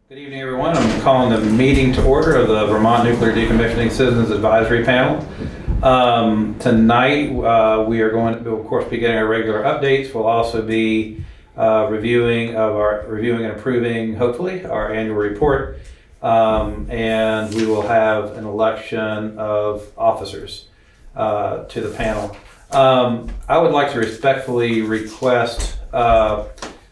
Good evening, everyone. I'm calling the meeting to order of the Vermont Nuclear Decommissioning Citizens Advisory Panel. Tonight, we are going to, of course, be getting our regular updates. We'll also be reviewing and approving, hopefully, our annual report, and we will have an election of officers to the panel. I would like to respectfully request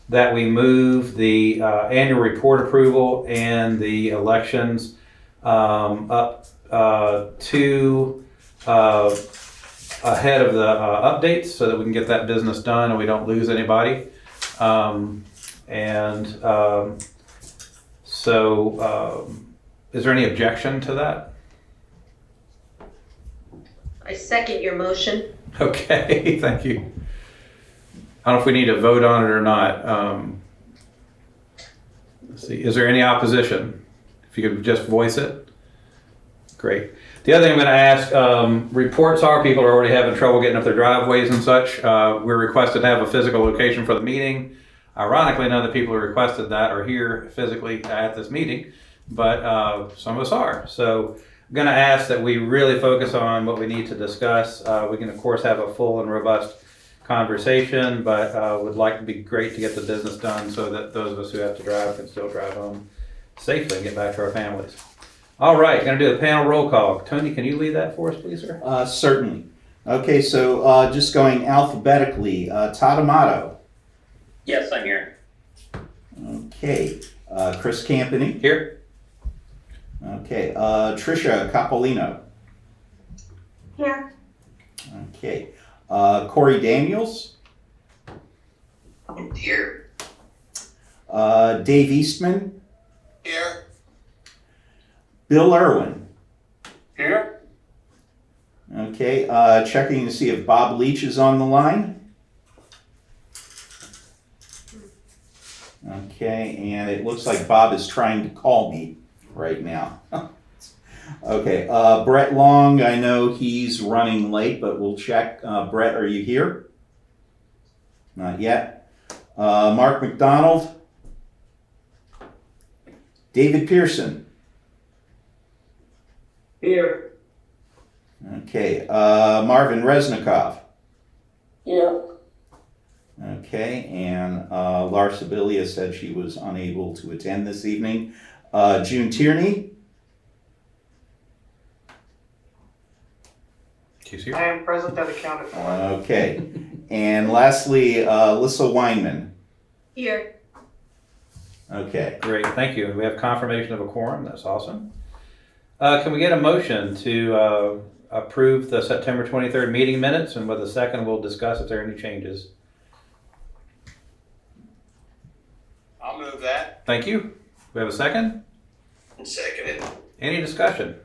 that we move the annual report approval and the elections up to ahead of the updates so that we can get that business done and we don't lose anybody. Is there any objection to that? I second your motion. Okay, thank you. I don't know if we need to vote on it or not. Let's see, is there any opposition? If you could just voice it. Great. The other thing I'm going to ask, reports are people are already having trouble getting up their driveways and such. We're requested to have a physical location for the meeting. Ironically, none of the people who requested that are here physically at this meeting, but some of us are. So I'm going to ask that we really focus on what we need to discuss. We can, of course, have a full and robust conversation, but would like to be great to get the business done so that those of us who have to drive can still drive home safely and get back to our families. All right, going to do the panel roll call. Tony, can you lead that for us, please, sir? Certainly. Okay, so just going alphabetically, Todd Amato. Yes, I'm here. Okay, Chris Campany. Here. Okay, Tricia Capolino. Here. Okay, Corey Daniels. Here. Dave Eastman. Here. Bill Irwin. Here. Okay, checking to see if Bob Leach is on the line. Okay, and it looks like Bob is trying to call me right now. Okay, Brett Long, I know he's running late, but we'll check. Brett, are you here? Not yet. Mark McDonald. David Pearson. Here. Okay, Marvin Resnikoff. Yeah. Okay, and Laura Sibilia said she was unable to attend this evening. June Tierney. She's here. I am present and accounted for. Okay, and lastly, Alyssa Weinman. Here. Okay, Great, thank you. We have confirmation of a quorum. That's awesome. Can we get a motion to approve the September 23rd meeting minutes? And with a second, we'll discuss if there are any changes. I'll move that. Thank you. We have a second? Second it. Any discussion?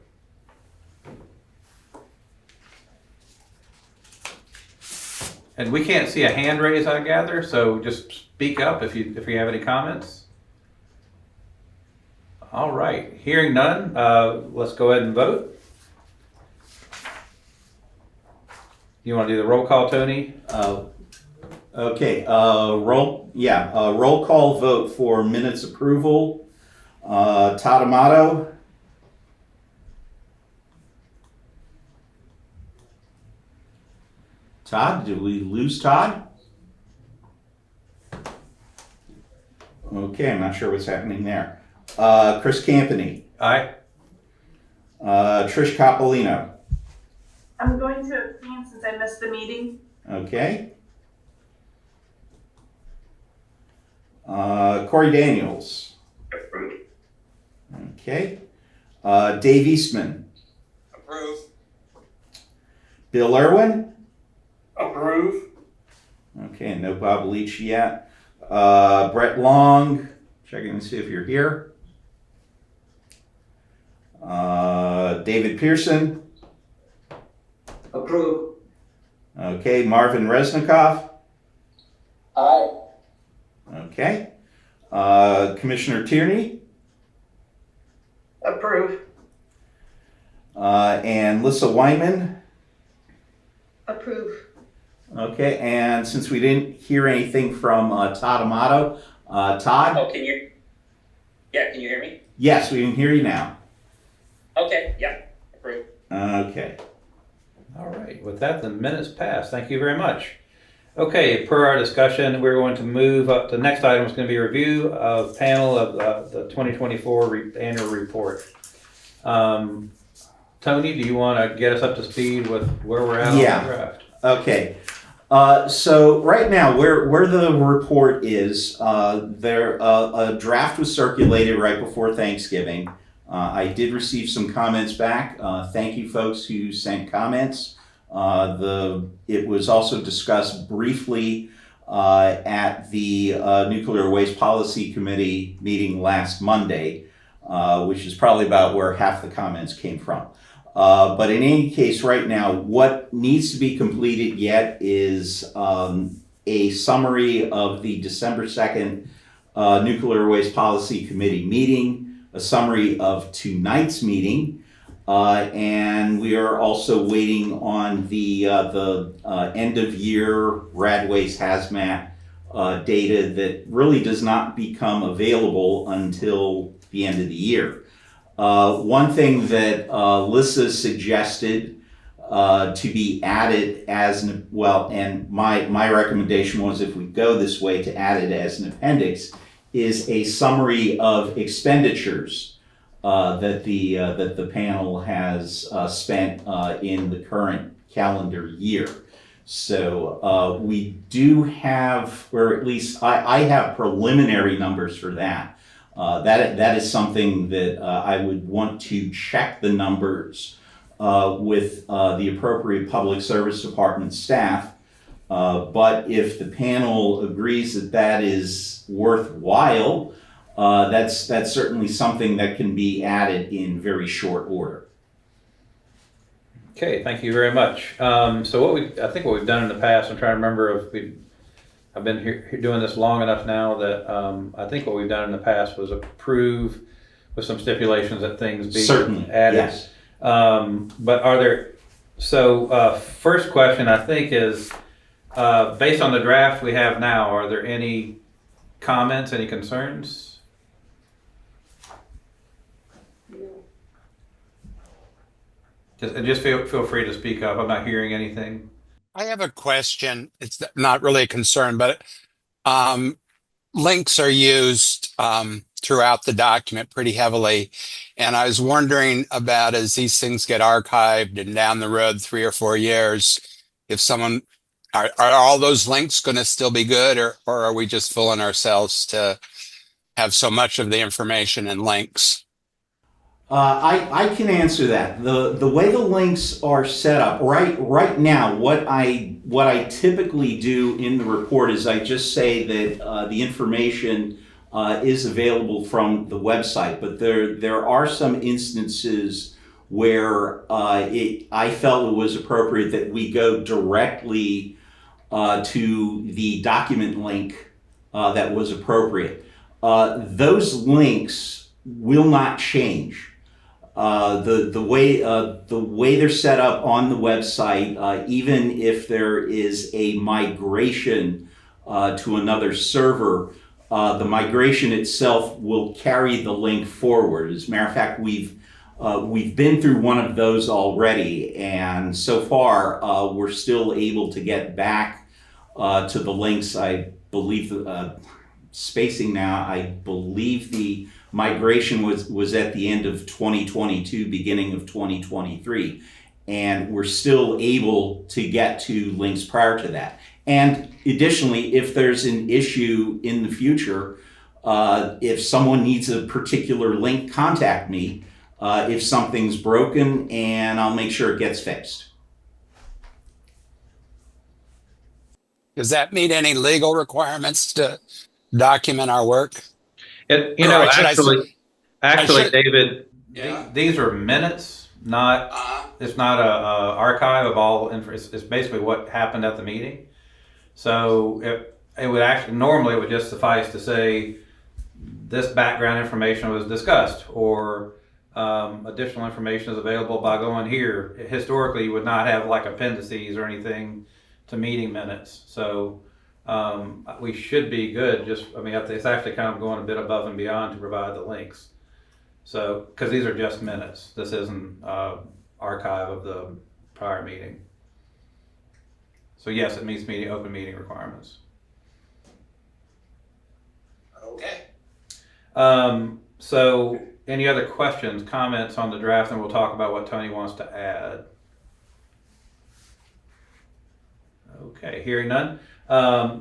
And we can't see a hand raise, I gather, so just speak up if you have any comments. All right, hearing none, let's go ahead and vote. You want to do the roll call, Tony? okay, roll call vote for minutes approval. Todd Amato. Todd, did we lose Todd? Okay, I'm not sure what's happening there. Chris Campany. Aye. Trish Capolino. I'm going to abstain since I missed the meeting. Okay. Corey Daniels. Approved. Okay. Dave Eastman. Approve. Bill Irwin. Approve. Okay, no Bob Leach yet. Brett Long. Checking to see if you're here. David Pearson. Approve. Okay, Marvin Resnikoff. Aye. Okay. Commissioner Tierney. Approve. And Lissa Weinman. Approve. Okay, and since we didn't hear anything from Todd Amato, Todd? Oh, can you? Yeah, can you hear me? Yes, we can hear you now. Okay, yeah, approved. Okay. All right, with that, the minutes pass. Thank you very much. Okay, per our discussion, we're going to move up. The next item is going to be a review of panel of the 2024 annual report. Tony, do you want to get us up to speed with where we're at Yeah. on the draft? Okay. So right now, where the report is, a draft was circulated right before Thanksgiving. I did receive some comments back. Thank you, folks who sent comments. It was also discussed briefly at the Nuclear Waste Policy Committee meeting last Monday, which is probably about where half the comments came from. But in any case, right now, what needs to be completed yet is a summary of the December 2nd Nuclear Waste Policy Committee meeting, a summary of tonight's meeting, and we are also waiting on the end of year Rad Waste Hazmat data that really does not become available until the end of the year. One thing that Lissa suggested to be added as and my recommendation was, if we go this way, to add it as an appendix, is a summary of expenditures that the panel has spent in the current calendar year. So we do have, or at least I have preliminary numbers for that. That is something that I would want to check the numbers with the appropriate public service department staff. But if the panel agrees that that is worthwhile, that's certainly something that can be added in very short order. Okay, thank you very much. So I think what we've done in the past, I'm trying to remember if I've been here doing this long enough now that I think what we've done in the past was approve with some stipulations that things be Certainly, added. yes. But are there, first question I think is, based on the draft we have now, are there any comments, any concerns? Just feel free to speak up. I'm not hearing anything. I have a question. It's not really a concern, but links are used throughout the document pretty heavily. And I was wondering about, as these things get archived and down the road 3 or 4 years, if someone, are all those links going to still be good, or are we just fooling ourselves to have so much of the information in links? I can answer that. The way the links are set up right now, what I typically do in the report is I just say that the information is available from the website, but there are some instances where I felt it was appropriate that we go directly to the document link that was appropriate. Those links will not change. The way they're set up on the website, even if there is a migration to another server, the migration itself will carry the link forward. As a matter of fact, we've been through one of those already, and so far we're still able to get back to the links. I believe spacing now, I believe the migration was at the end of 2022, beginning of 2023, and we're still able to get to links prior to that. And additionally, if there's an issue in the future, if someone needs a particular link, contact me if something's broken, and I'll make sure it gets fixed. Does that meet any legal requirements to document our work? Actually, David, Yeah. these are minutes, it's not a archive of all it's basically what happened at the meeting. So it would actually, normally it would just suffice to say this background information was discussed, or additional information is available by going here. Historically, you would not have like appendices or anything to meeting minutes. So we should be good. It's actually kind of going a bit above and beyond to provide the links. So, because these are just minutes. This isn't archive of the prior meeting. So yes, it meets open meeting requirements. Okay. So any other questions, comments on the draft, and we'll talk about what Tony wants to add. Okay, hearing none.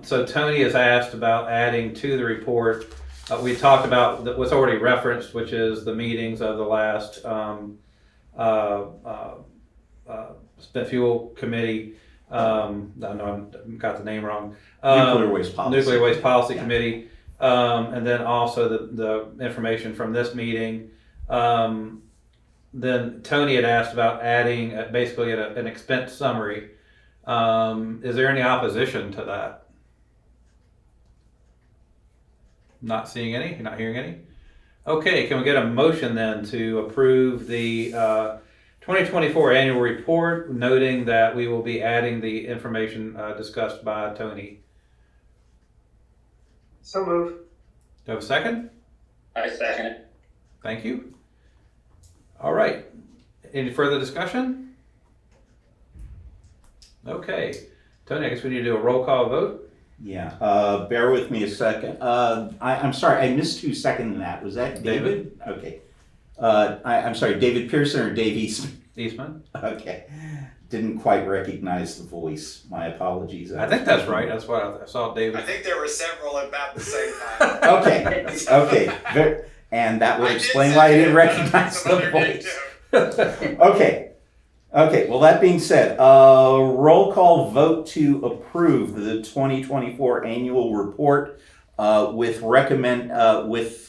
So Tony has asked about adding to the report. We talked about what's already referenced, which is the meetings of the last spent fuel committee. I know I got the name wrong. Nuclear Waste Policy. Nuclear Waste Policy Yeah. Committee. And then also the information from this meeting. Then Tony had asked about adding basically an expense summary. Is there any opposition to that? Not seeing any? You're not hearing any? Okay, can we get a motion then to approve the 2024 annual report, noting that we will be adding the information discussed by Tony? So move. Do you have a second? I second it. Thank you. All right. Any further discussion? Okay. Tony, I guess we need to do a roll call vote. Yeah, bear with me a second. I'm sorry, I missed who seconded that. Was that David? Okay. I'm sorry, David Pearson or Dave Eastman? Eastman? Okay. Didn't quite recognize the voice. My apologies. I think that's right. That's what I saw David. I think there were several at about the same time. Okay, okay. And that would I did explain say why I it, didn't but recognize some the other did voice. too. Okay, well, that being said, roll call vote to approve the 2024 annual report with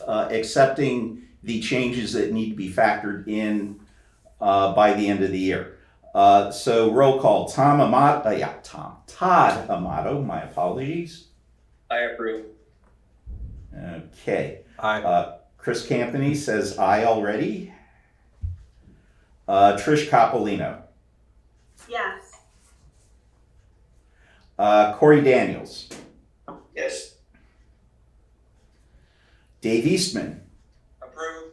accepting the changes that need to be factored in by the end of the year. So roll call, Todd Amato, my apologies. I approve. Okay. Aye. Chris Campany says aye already. Trish Coppolino. Yes. Corey Daniels. Yes. Dave Eastman. Approve.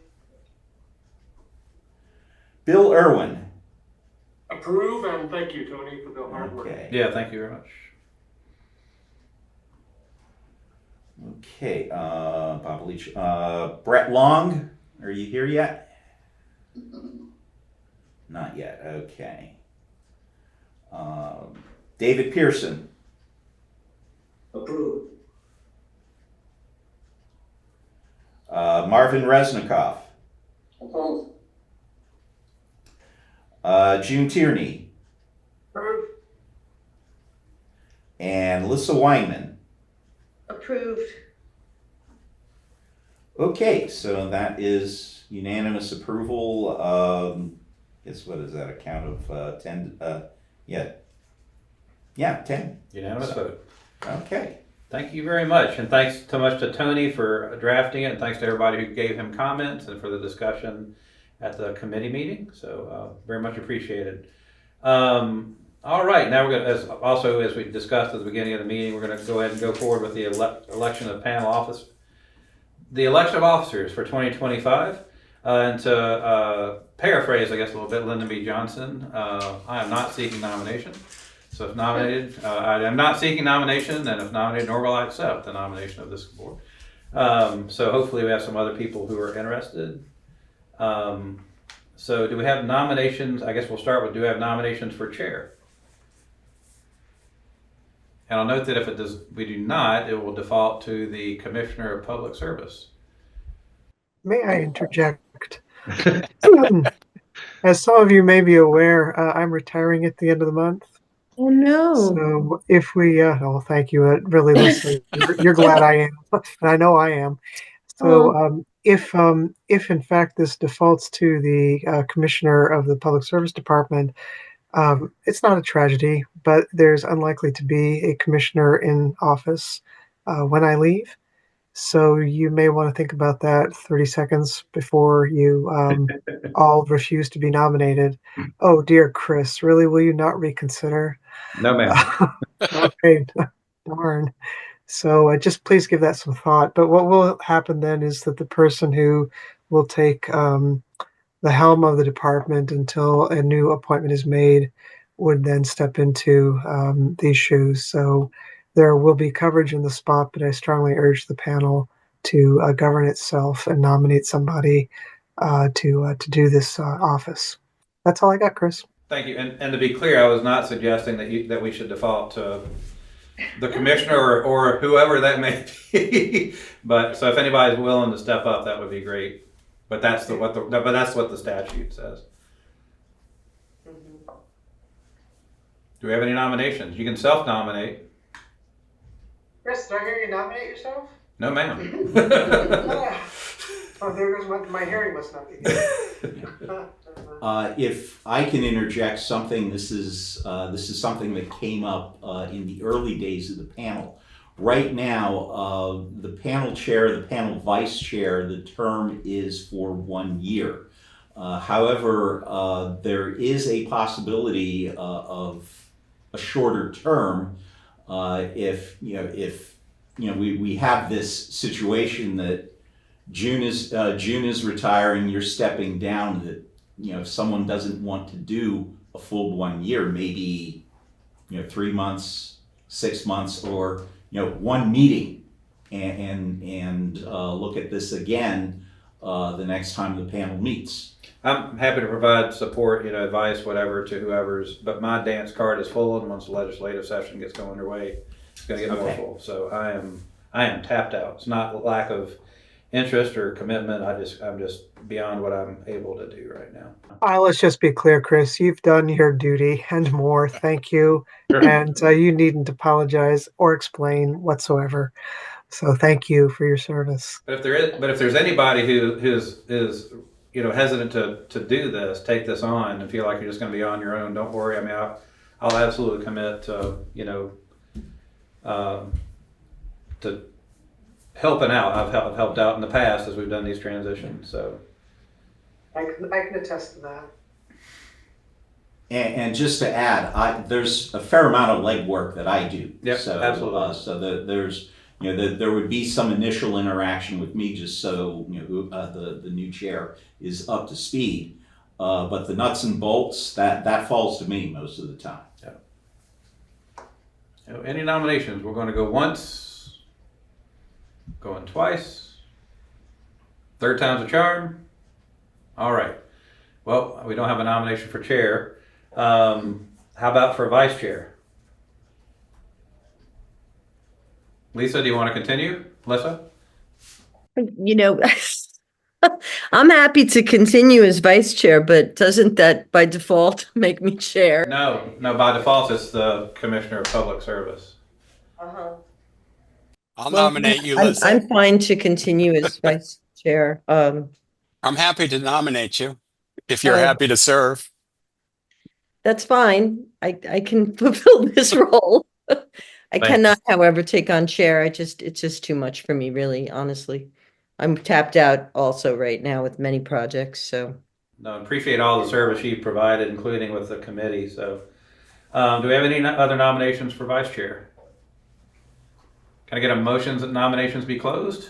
Bill Irwin. Approve, and thank you, Tony, for the hard work. Okay. Yeah, thank you very much. Okay. Bob Leach. Brett Long. Are you here yet? Not yet. Okay. David Pearson. Approve. Marvin Resnikoff. Approve. June Tierney. Approve. And Lissa Weinman. Approved. Okay, so that is unanimous approval. Guess what is that? A count of 10? Yeah, 10. Unanimous vote. Okay. Thank you very much. And thanks so much to Tony for drafting it. And thanks to everybody who gave him comments and for the discussion at the committee meeting. So very much appreciated. All right, now we're going to, as we discussed at the beginning of the meeting, we're going to go ahead and go forward with the election of panel office. The election of officers for 2025. And to paraphrase, I guess, a little bit, Lyndon B. Johnson, I am not seeking nomination. So if nominated, I am not seeking nomination, and if nominated, nor will I accept the nomination of this board. So hopefully we have some other people who are interested. So do we have nominations? I guess we'll start with, do we have nominations for chair? And I'll note that if we do not, it will default to the Commissioner of Public Service. May I interject? As some of you may be aware, I'm retiring at the end of the month. Oh no. So if we, thank you. Really, listen, you're glad I am, and I know I am. So if in fact this defaults to the Commissioner of the Public Service Department, it's not a tragedy, but there's unlikely to be a commissioner in office when I leave. So you may want to think about that 30 seconds before you all refuse to be nominated. Oh dear, Chris, really, will you not reconsider? No, ma'am. Okay. Darn. So just please give that some thought. But what will happen then is that the person who will take the helm of the department until a new appointment is made would then step into these shoes. So there will be coverage in the spot, but I strongly urge the panel to govern itself and nominate somebody to do this office. That's all I got, Chris. Thank you. And to be clear, I was not suggesting that we should default to the commissioner or whoever that may be. But so if anybody's willing to step up, that would be great. But that's what the statute says. Do we have any nominations? You can self-nominate. Chris, did I hear you nominate yourself? No, ma'am. Oh, there goes my hearing must not be good. If I can interject something, this is something that came up in the early days of the panel. Right now, the panel chair, the panel vice chair, the term is for 1 year. However, there is a possibility of a shorter term if we have this situation that June is retiring, you're stepping down. That if someone doesn't want to do a full 1 year, maybe 3 months, 6 months, or 1 meeting, and look at this again the next time the panel meets. I'm happy to provide support, advice, whatever, to whoever's, but my dance card is full, and once the legislative session gets going underway, it's going to get more full. So I am tapped out. It's not lack of interest or commitment. I'm just beyond what I'm able to do right now. Let's just be clear, Chris. You've done your duty and more. Thank you. Sure. And you needn't apologize or explain whatsoever. So thank you for your service. But if there's anybody who is hesitant to do this, take this on, and feel like you're just going to be on your own, don't worry. I mean, I'll absolutely commit to to helping out. I've helped out in the past as we've done these transitions. So I can attest to that. And just to add, there's a fair amount of legwork that I do. Yep, so, absolutely. So there's there would be some initial interaction with me just so the new chair is up to speed. But the nuts and bolts that falls to me most of the time. Yeah. Any nominations? We're going to go once, going twice, third time's a charm. All right. Well, we don't have a nomination for chair. How about for vice chair? Lisa, do you want to continue? Lisa? I'm happy to continue as vice chair, but doesn't that by default make me chair? No, by default, it's the Commissioner of Public Service. I'll nominate you, I'm Lisa. fine to continue as vice chair. I'm happy to nominate you if you're happy to serve. That's fine. I can fulfill this role. I cannot, however, take on chair. It's just too much for me, really, honestly. I'm tapped out also right now with many projects, so. No, appreciate all the service you've provided, including with the committee. So, do we have any other nominations for vice chair? Can I get a motion that nominations be closed?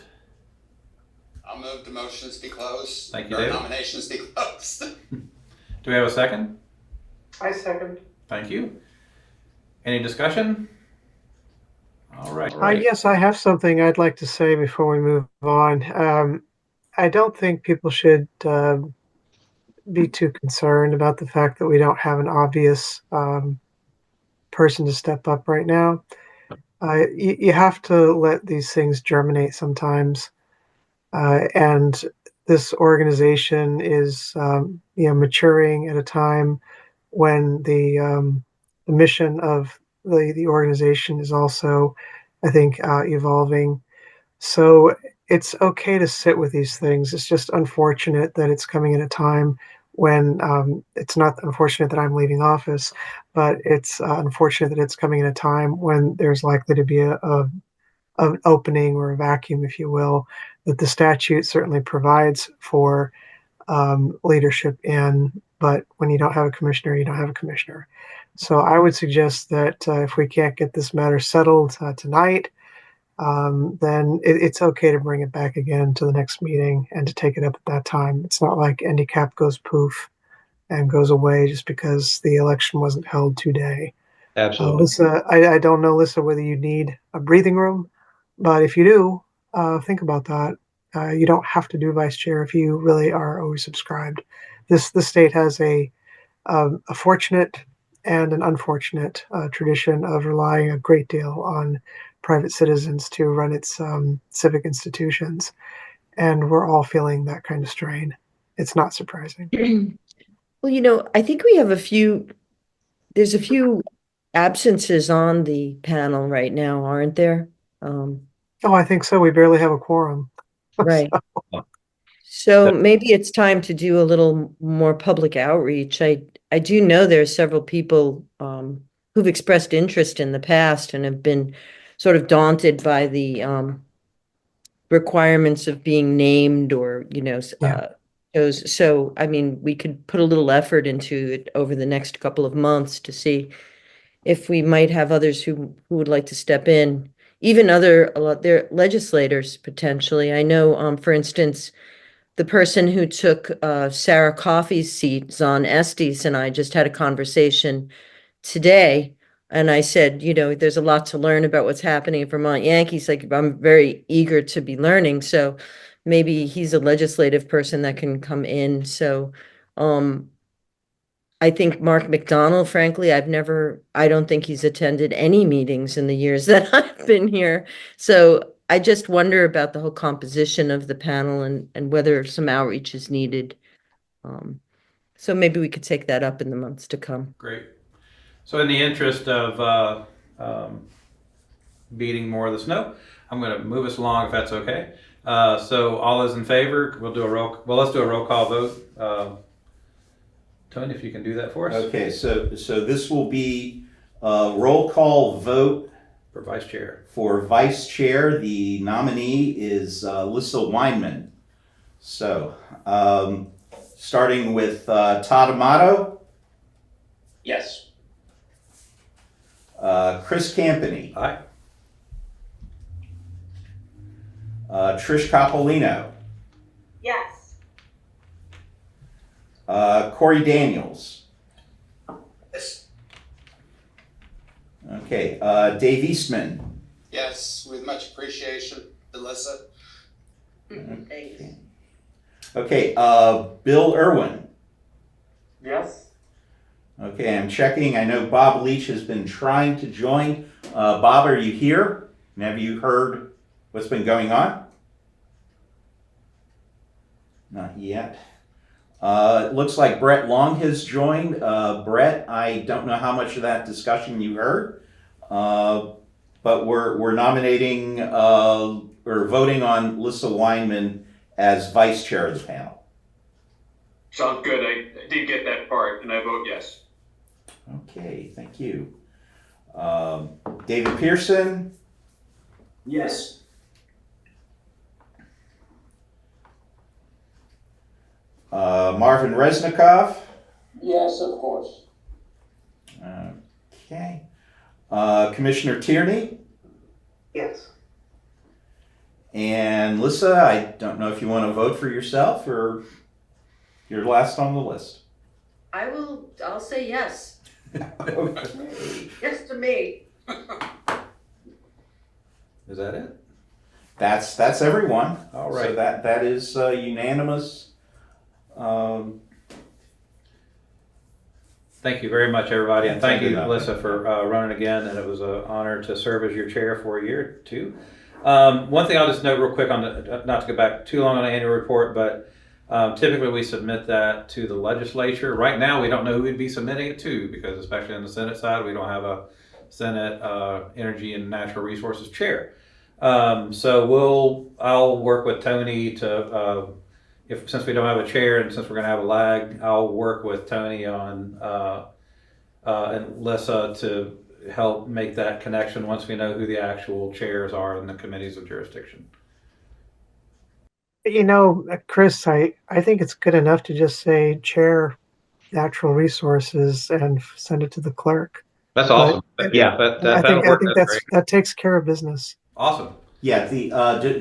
I'll move the motions be closed. Thank you, Or David. nominations be closed. Do we have a second? I second. Thank you. Any discussion? All right. Yes, I have something I'd like to say before we move on. I don't think people should be too concerned about the fact that we don't have an obvious person to step up right now. You have to let these things germinate sometimes. And this organization is maturing at a time when the mission of the organization is also, I think, evolving. So it's okay to sit with these things. It's just unfortunate that it's coming at a time when it's not unfortunate that I'm leaving office, but it's unfortunate that it's coming at a time when there's likely to be an opening or a vacuum, if you will, that the statute certainly provides for leadership in, but when you don't have a commissioner, you don't have a commissioner. So I would suggest that if we can't get this matter settled tonight, then it's okay to bring it back again to the next meeting and to take it up at that time. It's not like handicap goes poof and goes away just because the election wasn't held today. Absolutely. Lisa, I don't know, Lisa, whether you need a breathing room, but if you do, think about that. You don't have to do vice chair if you really are oversubscribed. This state has a fortunate and an unfortunate tradition of relying a great deal on private citizens to run its civic institutions, and we're all feeling that kind of strain. It's not surprising. Well, I think we have there's a few absences on the panel right now, aren't there? Oh, I think so. We barely have a quorum. Right. So maybe it's time to do a little more public outreach. I do know there are several people who've expressed interest in the past and have been sort of daunted by the requirements of being named or, Yeah. those. So, I mean, we could put a little effort into it over the next couple of months to see if we might have others who would like to step in, even their legislators potentially. I know, for instance, the person who took Sarah Coffey's seat, Zon Estes, and I just had a conversation today. And I said, there's a lot to learn about what's happening at Vermont Yankees. Like, I'm very eager to be learning. So maybe he's a legislative person that can come in. So I think Mark McDonald, frankly, I don't think he's attended any meetings in the years that I've been here. So I just wonder about the whole composition of the panel and whether some outreach is needed. So maybe we could take that up in the months to come. Great. So in the interest of beating more of the snow, I'm going to move us along if that's okay. So all those in favor, let's do a roll call vote. Tony, if you can do that for us. Okay, so this will be a roll call vote For vice chair. for vice chair. The nominee is Lissa Weinman. So, starting with Todd Amato, Yes. Chris Campany, Aye. Trish Coppolino, Yes. Corey Daniels. Yes. Okay, Dave Eastman. Yes, with much appreciation, Alyssa. Thanks. Okay, Bill Irwin. Yes. Okay, I'm checking. I know Bob Leach has been trying to join. Bob, are you here? And have you heard what's been going on? Not yet. It looks like Brett Long has joined. Brett, I don't know how much of that discussion you heard, but we're nominating or voting on Lissa Weinman as vice chair of the panel. Sounds good. I did get that part, and I vote yes. Okay, thank you. David Pearson, Yes. Marvin Resnikoff. Yes, of course. Okay. Commissioner Tierney. Yes. And Lissa, I don't know if you want to vote for yourself or you're last on the list. I'll say yes. Okay. Yes to me. Is that it? That's everyone. All right. So that is unanimous. Thank you very much, everybody, and thank you, Thank you. Alyssa, for running again. And it was an honor to serve as your chair for a year or two. One thing I'll just note real quick not to go back too long on the annual report, but typically we submit that to the legislature. Right now, we don't know who we'd be submitting it to because, especially on the Senate side, we don't have a Senate Energy and Natural Resources chair. So I'll work with Tony to. Since we don't have a chair and since we're going to have a lag, I'll work with Tony on and Lissa to help make that connection once we know who the actual chairs are in the committees of jurisdiction. Chris, I think it's good enough to just say chair natural resources and send it to the clerk. That's But awesome. Yeah, I that'll think work. That's great. that takes care of business. Awesome. Yeah,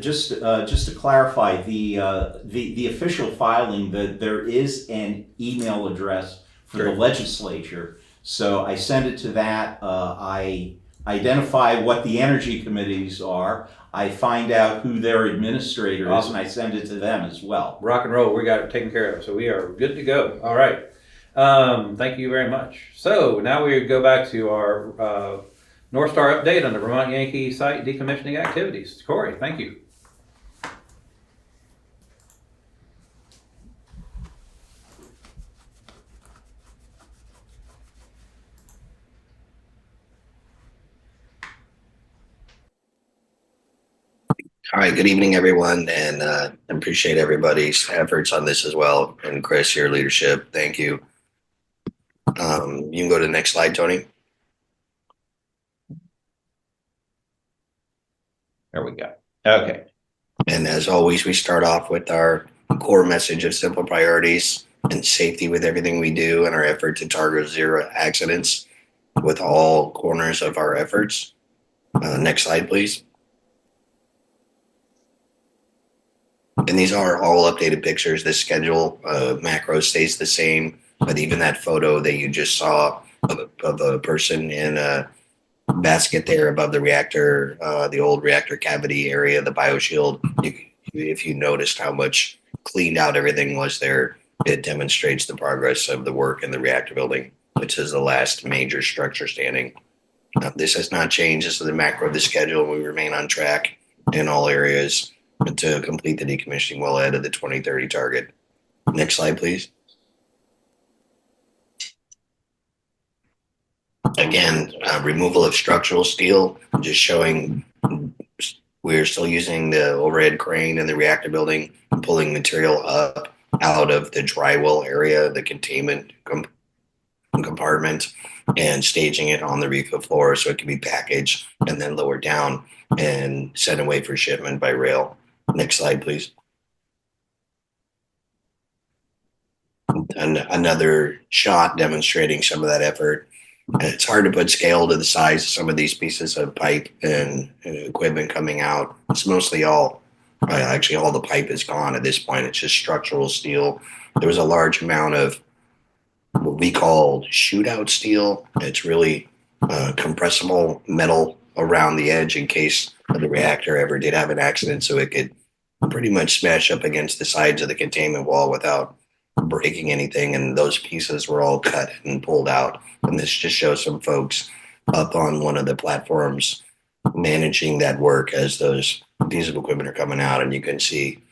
just to clarify, the official filing, there is an email address for the Great. legislature. So I send it to that. I identify what the energy committees are. I find out who their administrator is, Awesome. and I send it to them as well. Rock and roll. We got it taken care of. So we are good to go. All right. Thank you very much. So now we go back to our NorthStar update on the Vermont Yankee site decommissioning activities. Corey, thank you. All right, good evening, everyone, and appreciate everybody's efforts on this as well. And Chris, your leadership, thank you. You can go to the next slide, Tony. There we go. Okay. And as always, we start off with our core message of simple priorities and safety with everything we do and our effort to target zero accidents with all corners of our efforts. Next slide, please. And these are all updated pictures. This schedule macro stays the same, but even that photo that you just saw of a person in a basket there above the reactor, the old reactor cavity area, the bioshield, if you noticed how much cleaned out everything was there, it demonstrates the progress of the work in the reactor building, which is the last major structure standing. This has not changed. This is the macro of the schedule. We remain on track in all areas to complete the decommissioning well ahead of the 2030 target. Next slide, please. Again, removal of structural steel, just showing we're still using the overhead crane in the reactor building, pulling material up out of the drywall area, the containment compartment, and staging it on the refill floor so it can be packaged and then lowered down and sent away for shipment by rail. Next slide, please. And another shot demonstrating some of that effort. It's hard to put scale to the size of some of these pieces of pipe and equipment coming out. It's mostly actually all the pipe is gone at this point. It's just structural steel. There was a large amount of what we call shootout steel. It's really compressible metal around the edge in case the reactor ever did have an accident, so it could pretty much smash up against the sides of the containment wall without breaking anything. And those pieces were all cut and pulled out. And this just shows some folks up on one of the platforms managing that work as those pieces of equipment are coming out. And you can see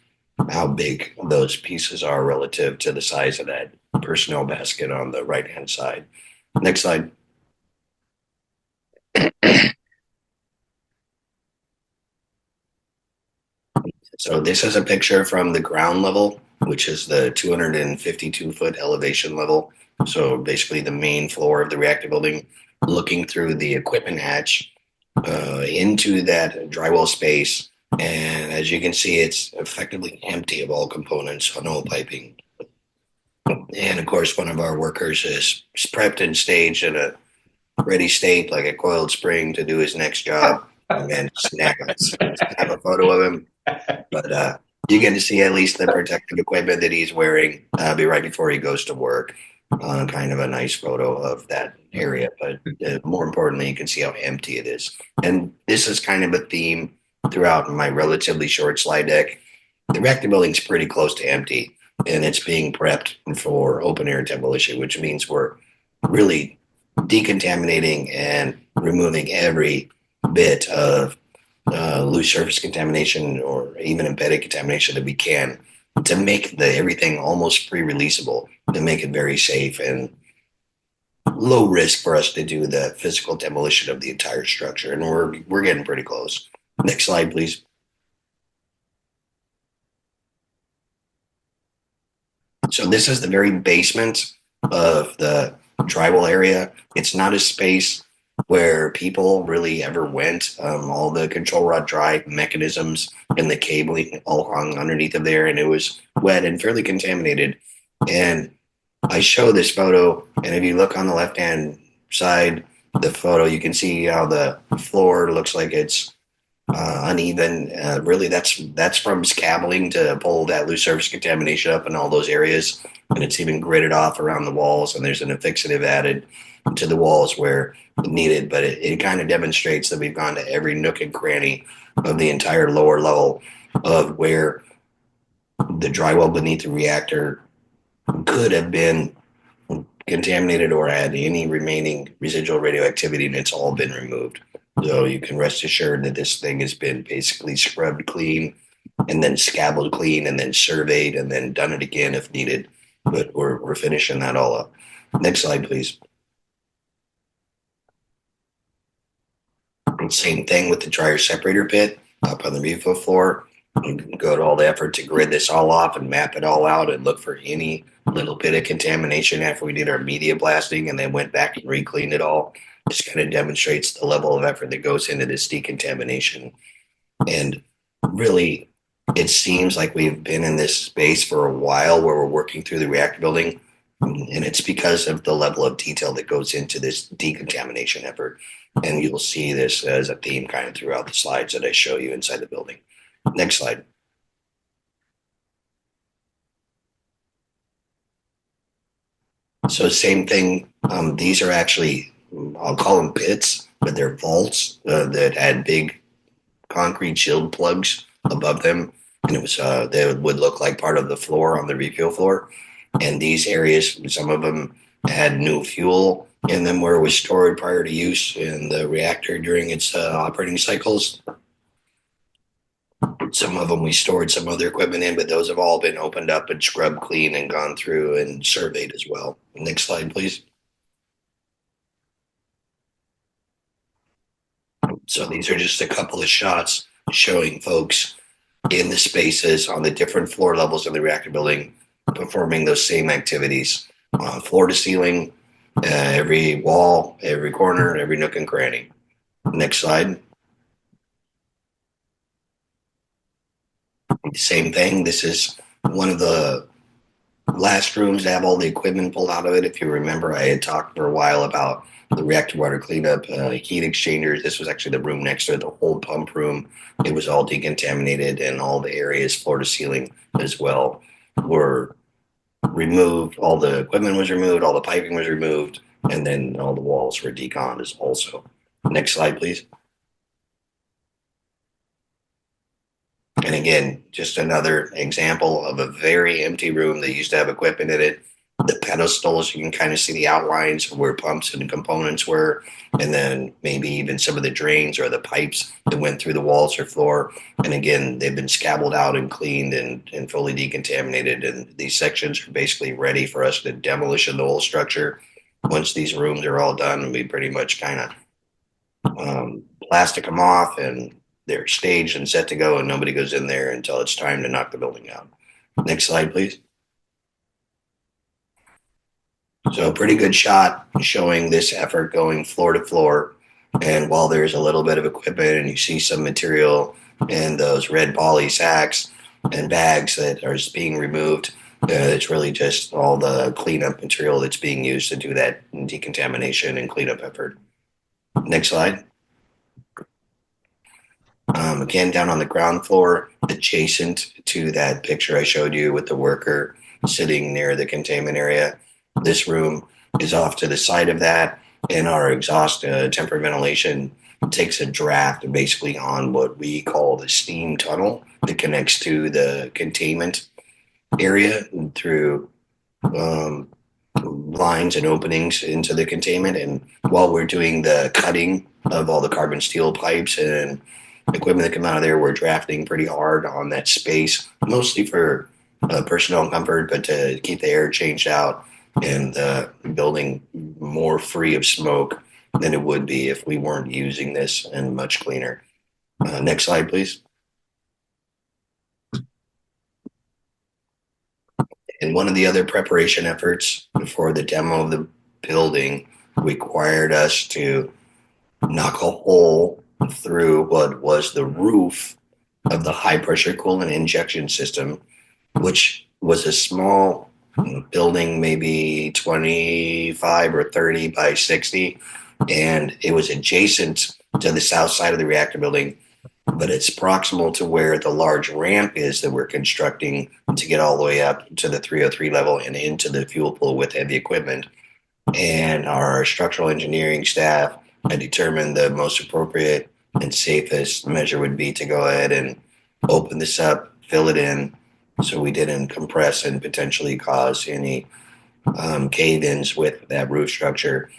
how big those pieces are relative to the size of that personnel basket on the right-hand side. Next slide. So this is a picture from the ground level, which is the 252-foot elevation level. So basically the main floor of the reactor building, looking through the equipment hatch into that drywall space. And as you can see, it's effectively empty of all components on all piping. And of course, one of our workers is prepped and staged in a ready state, like a coiled spring, to do his next job. And then have a photo of him. But you get to see at least the protective equipment that he's wearing right before he goes to work. Kind of a nice photo of that area. But more importantly, you can see how empty it is. And this is kind of a theme throughout my relatively short slide deck. The reactor building's pretty close to empty, and it's being prepped for open air demolition, which means we're really decontaminating and removing every bit of loose surface contamination or even embedded contamination that we can to make everything almost pre-releasable, to make it very safe and low risk for us to do the physical demolition of the entire structure. And we're getting pretty close. Next slide, please. So this is the very basement of the drywall area. It's not a space where people really ever went. All the control rod drive mechanisms and the cabling all hung underneath of there, and it was wet and fairly contaminated. And I show this photo, and if you look on the left-hand side, the photo, you can see how the floor looks like it's uneven. Really, that's from scabbling to pull that loose surface contamination up in all those areas, and it's even gridded off around the walls, and there's an fixative added to the walls where needed, but it kind of demonstrates that we've gone to every nook and cranny of the entire lower level of where the drywall beneath the reactor could have been contaminated or had any remaining residual radioactivity, and it's all been removed. So you can rest assured that this thing has been basically scrubbed clean and then scabbled clean and then surveyed and then done it again if needed. But we're finishing that all up. Next slide, please. Same thing with the dryer separator pit up on the refill floor. We go to all the effort to grid this all off and map it all out and look for any little bit of contamination after we did our media blasting and then went back and re-cleaned it all. Just kind of demonstrates the level of effort that goes into this decontamination. And really, it seems like we've been in this space for a while where we're working through the reactor building. And it's because of the level of detail that goes into this decontamination effort. And you'll see this as a theme kind of throughout the slides that I show you inside the building. Next slide. So same thing. These are actually, I'll call them pits, but they're vaults that had big concrete shield plugs above them. And it was they would look like part of the floor on the refuel floor. And these areas, some of them had new fuel in them where it was stored prior to use in the reactor during its operating cycles. Some of them we stored some other equipment in, but those have all been opened up and scrubbed clean and gone through and surveyed as well. Next slide, please. So these are just a couple of shots showing folks in the spaces on the different floor levels of the reactor building performing those same activities, floor to ceiling, every wall, every corner, every nook and cranny. Next slide. Same thing. This is one of the last rooms to have all the equipment pulled out of it. If you remember, I had talked for a while about the reactor water cleanup, heat exchangers. This was actually the room next to it, the whole pump room. It was all decontaminated, and all the areas, floor to ceiling as well, were removed. All the equipment was removed, all the piping was removed, and then all the walls were deconned as also. Next slide, please. And again, just another example of a very empty room that used to have equipment in it. The pedestals, you can kind of see the outlines of where pumps and components were, and then maybe even some of the drains or the pipes that went through the walls or floor. And again, they've been scabbled out and cleaned and fully decontaminated. And these sections are basically ready for us to demolish the whole structure. Once these rooms are all done, we pretty much kind of plastic them off, and they're staged and set to go, and nobody goes in there until it's time to knock the building out. Next slide, please. So pretty good shot showing this effort going floor to floor. And while there's a little bit of equipment and you see some material in those red poly sacks and bags that are being removed, it's really just all the cleanup material that's being used to do that decontamination and cleanup effort. Next slide. Again, down on the ground floor, adjacent to that picture I showed you with the worker sitting near the containment area. This room is off to the side of that, and our exhaust temporary ventilation takes a draft basically on what we call the steam tunnel that connects to the containment area through lines and openings into the containment. And while we're doing the cutting of all the carbon steel pipes and equipment that come out of there, we're drafting pretty hard on that space, mostly for personnel comfort, but to keep the air changed out and the building more free of smoke than it would be if we weren't using this, and much cleaner. Next slide, please. And one of the other preparation efforts for the demo of the building required us to knock a hole through what was the roof of the high pressure coolant injection system, which was a small building maybe 25 or 30 by 60, and it was adjacent to the south side of the reactor building, but it's proximal to where the large ramp is that we're constructing to get all the way up to the 303 level and into the fuel pool with heavy equipment. And our structural engineering staff had determined the most appropriate and safest measure would be to go ahead and open this up, fill it in, so we didn't compress and potentially cause any cave-ins with that roof structure.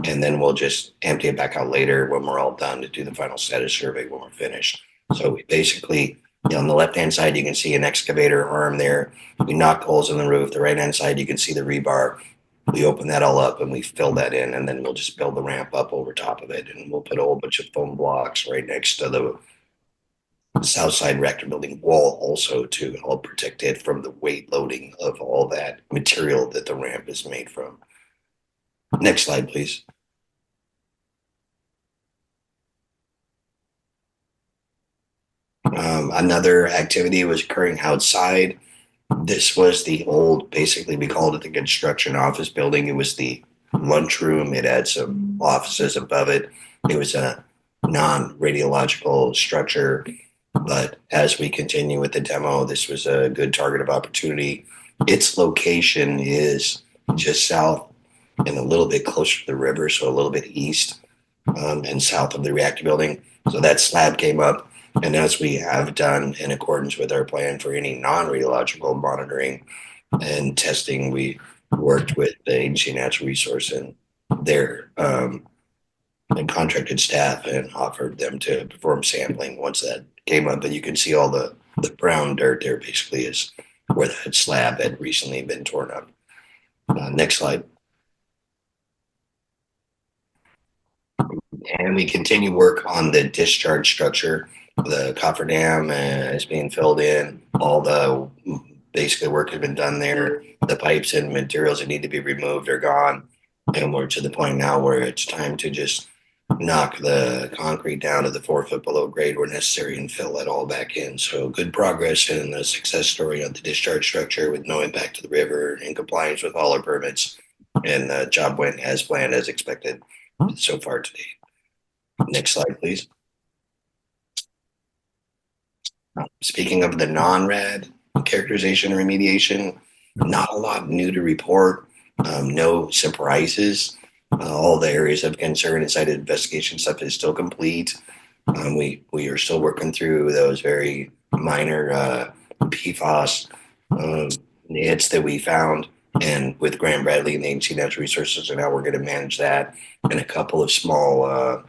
And then we'll just empty it back out later when we're all done to do the final status survey when we're finished. So we basically, on the left-hand side, you can see an excavator arm there. We knocked holes in the roof. The right-hand side, you can see the rebar. We open that all up and we fill that in, and then we'll just build the ramp up over top of it. And we'll put a whole bunch of foam blocks right next to the south side reactor building wall also to help protect it from the weight loading of all that material that the ramp is made from. Next slide, please. Another activity was occurring outside. This was the old, basically we called it the construction office building. It was the lunchroom. It had some offices above it. It was a non-radiological structure. But as we continue with the demo, this was a good target of opportunity. Its location is just south and a little bit closer to the river, so a little bit east and south of the reactor building. So that slab came up. And as we have done in accordance with our plan for any non-radiological monitoring and testing, we worked with the Agency of Natural Resource and their and contracted staff and offered them to perform sampling once that came up. And you can see all the brown dirt there basically is where that slab had recently been torn up. Next slide. And we continue work on the discharge structure. The cofferdam is being filled in. All the basically work has been done there. The pipes and materials that need to be removed are gone. And we're to the point now where it's time to just knock the concrete down to the 4 foot below grade where necessary and fill that all back in. So good progress and a success story on the discharge structure with no impact to the river, in compliance with all our permits. And the job went as planned, as expected so far to date. Next slide, please. Speaking of the non-rad characterization and remediation, not a lot new to report. No surprises. All the areas of concern and site investigation stuff is still complete. We are still working through those very minor PFAS hits that we found. And with Graham Bradley and the Agency of Natural Resources, and now we're going to manage that and a couple of small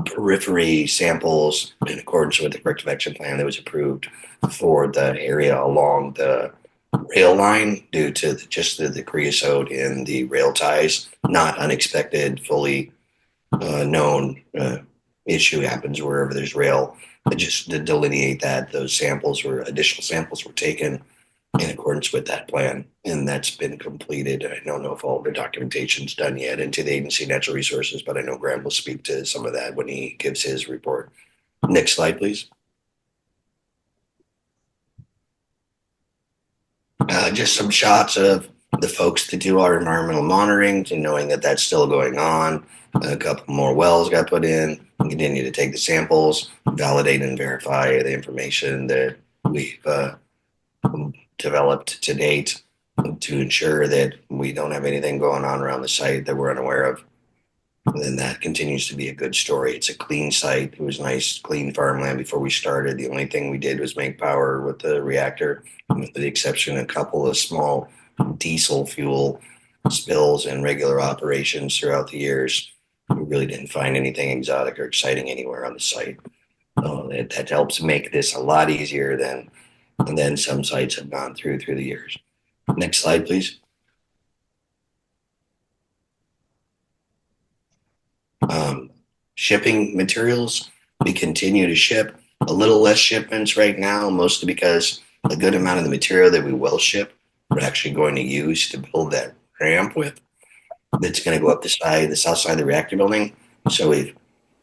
periphery samples in accordance with the corrective action plan that was approved for the area along the rail line due to just the creosote in the rail ties. Not unexpected, fully known issue happens wherever there's rail. But just to delineate that, those additional samples were taken in accordance with that plan, and that's been completed. I don't know if all the documentation's done yet into the Agency of Natural Resources, but I know Graham will speak to some of that when he gives his report. Next slide, please. Just some shots of the folks that do our environmental monitoring, and knowing that that's still going on. A couple more wells got put in. We continue to take the samples, validate and verify the information that we've developed to date to ensure that we don't have anything going on around the site that we're unaware of. And then that continues to be a good story. It's a clean site. It was nice, clean farmland before we started. The only thing we did was make power with the reactor, with the exception of a couple of small diesel fuel spills and regular operations throughout the years. We really didn't find anything exotic or exciting anywhere on the site. That helps make this a lot easier than some sites have gone through the years. Next slide, please. Shipping materials. We continue to ship a little less shipments right now, mostly because a good amount of the material that we will ship, we're actually going to use to build that ramp with. That's going to go up the south side of the reactor building. So we've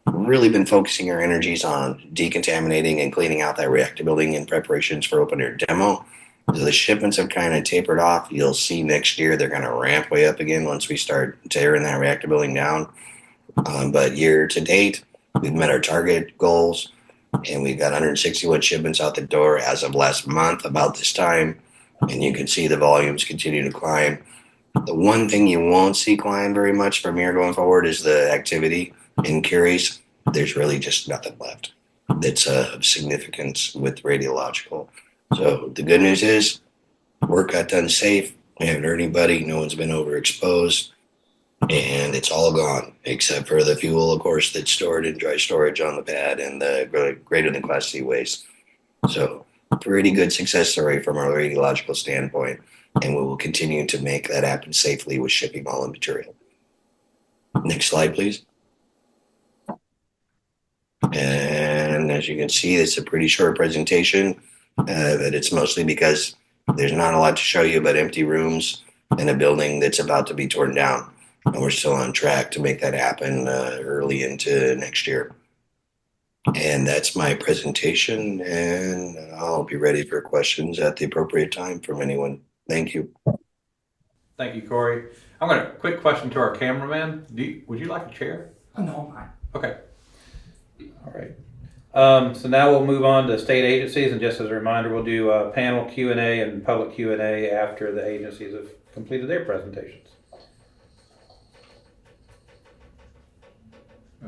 really been focusing our energies on decontaminating and cleaning out that reactor building in preparations for open air demo. The shipments have kind of tapered off. You'll see next year they're going to ramp way up again once we start tearing that reactor building down. But year to date, we've met our target goals, and we've got 161 shipments out the door as of last month about this time. And you can see the volumes continue to climb. The one thing you won't see climb very much from here going forward is the activity in Curies. There's really just nothing left that's of significance with radiological. So the good news is work got done safe. We haven't hurt anybody. No one's been overexposed. And it's all gone, except for the fuel, of course, that's stored in dry storage on the pad and the greater than Class C waste. So pretty good success story from our radiological standpoint. And we will continue to make that happen safely with shipping all the material. Next slide, please. And as you can see, it's a pretty short presentation, but it's mostly because there's not a lot to show you but empty rooms and a building that's about to be torn down. And we're still on track to make that happen early into next year. And that's my presentation, and I'll be ready for questions at the appropriate time from anyone. Thank you. Thank you, Corey. I'm going to quick question to our cameraman. Would you like a chair? No, I'm Okay. All right. So now we'll move on to state agencies, and just as a reminder, we'll do panel Q&A and public Q&A after the agencies have completed their presentations.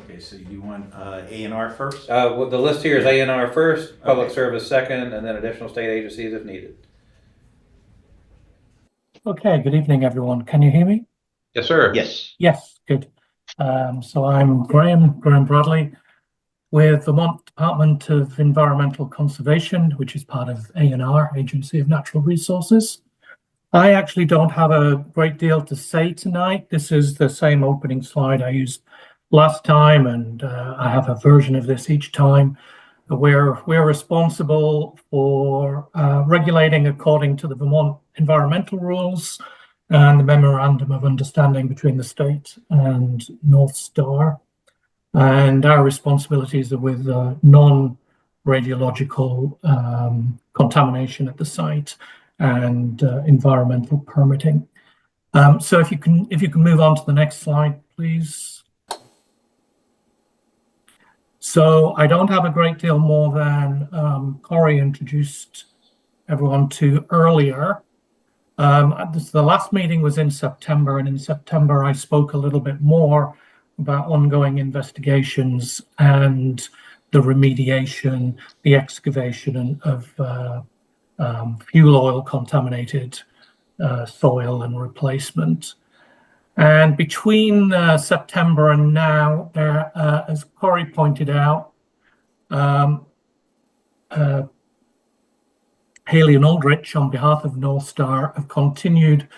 Okay, so you want A&R first? Well, the list here is A&R first, public service second, and then additional state agencies if needed. Okay, good evening, everyone. Can you hear me? Yes, sir. Yes. Yes, good. So I'm Graham Bradley with Vermont Department of Environmental Conservation, which is part of A&R, Agency of Natural Resources. I actually don't have a great deal to say tonight. This is the same opening slide I used last time, and I have a version of this each time. We're responsible for regulating according to the Vermont environmental rules and the Memorandum of Understanding between the state and NorthStar. And our responsibilities are with non-radiological contamination at the site and environmental permitting. So if you can move on to the next slide, please. So I don't have a great deal more than Corey introduced everyone to earlier. The last meeting was in September, and in September I spoke a little bit more about ongoing investigations and the remediation, the excavation of fuel oil contaminated soil and replacement. And between September and now, as Corey pointed out, Haley and Aldrich, on behalf of NorthStar, have continued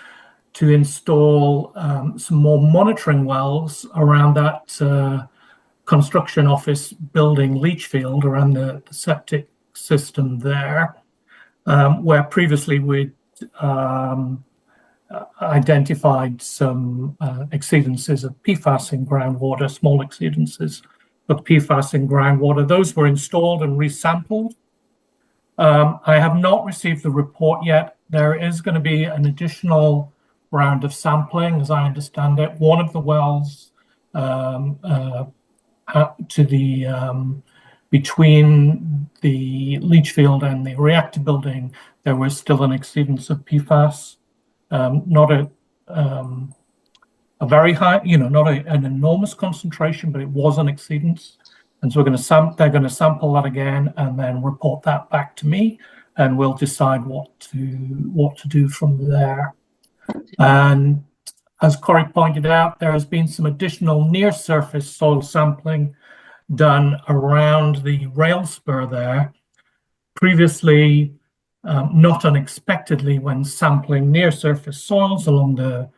to install some more monitoring wells around that construction office building leach field around the septic system there, where previously we'd identified some exceedances of PFAS in groundwater, small exceedances of PFAS in groundwater. Those were installed and resampled. I have not received the report yet. There is going to be an additional round of sampling, as I understand it. One of the wells between the leach field and the reactor building, there was still an exceedance of PFAS. Not a very high, not an enormous concentration, but it was an exceedance. And so they're going to sample that again and then report that back to me, and we'll decide what to do from there. And as Corey pointed out, there has been some additional near-surface soil sampling done around the rail spur there. Previously, not unexpectedly, when sampling near-surface soils along the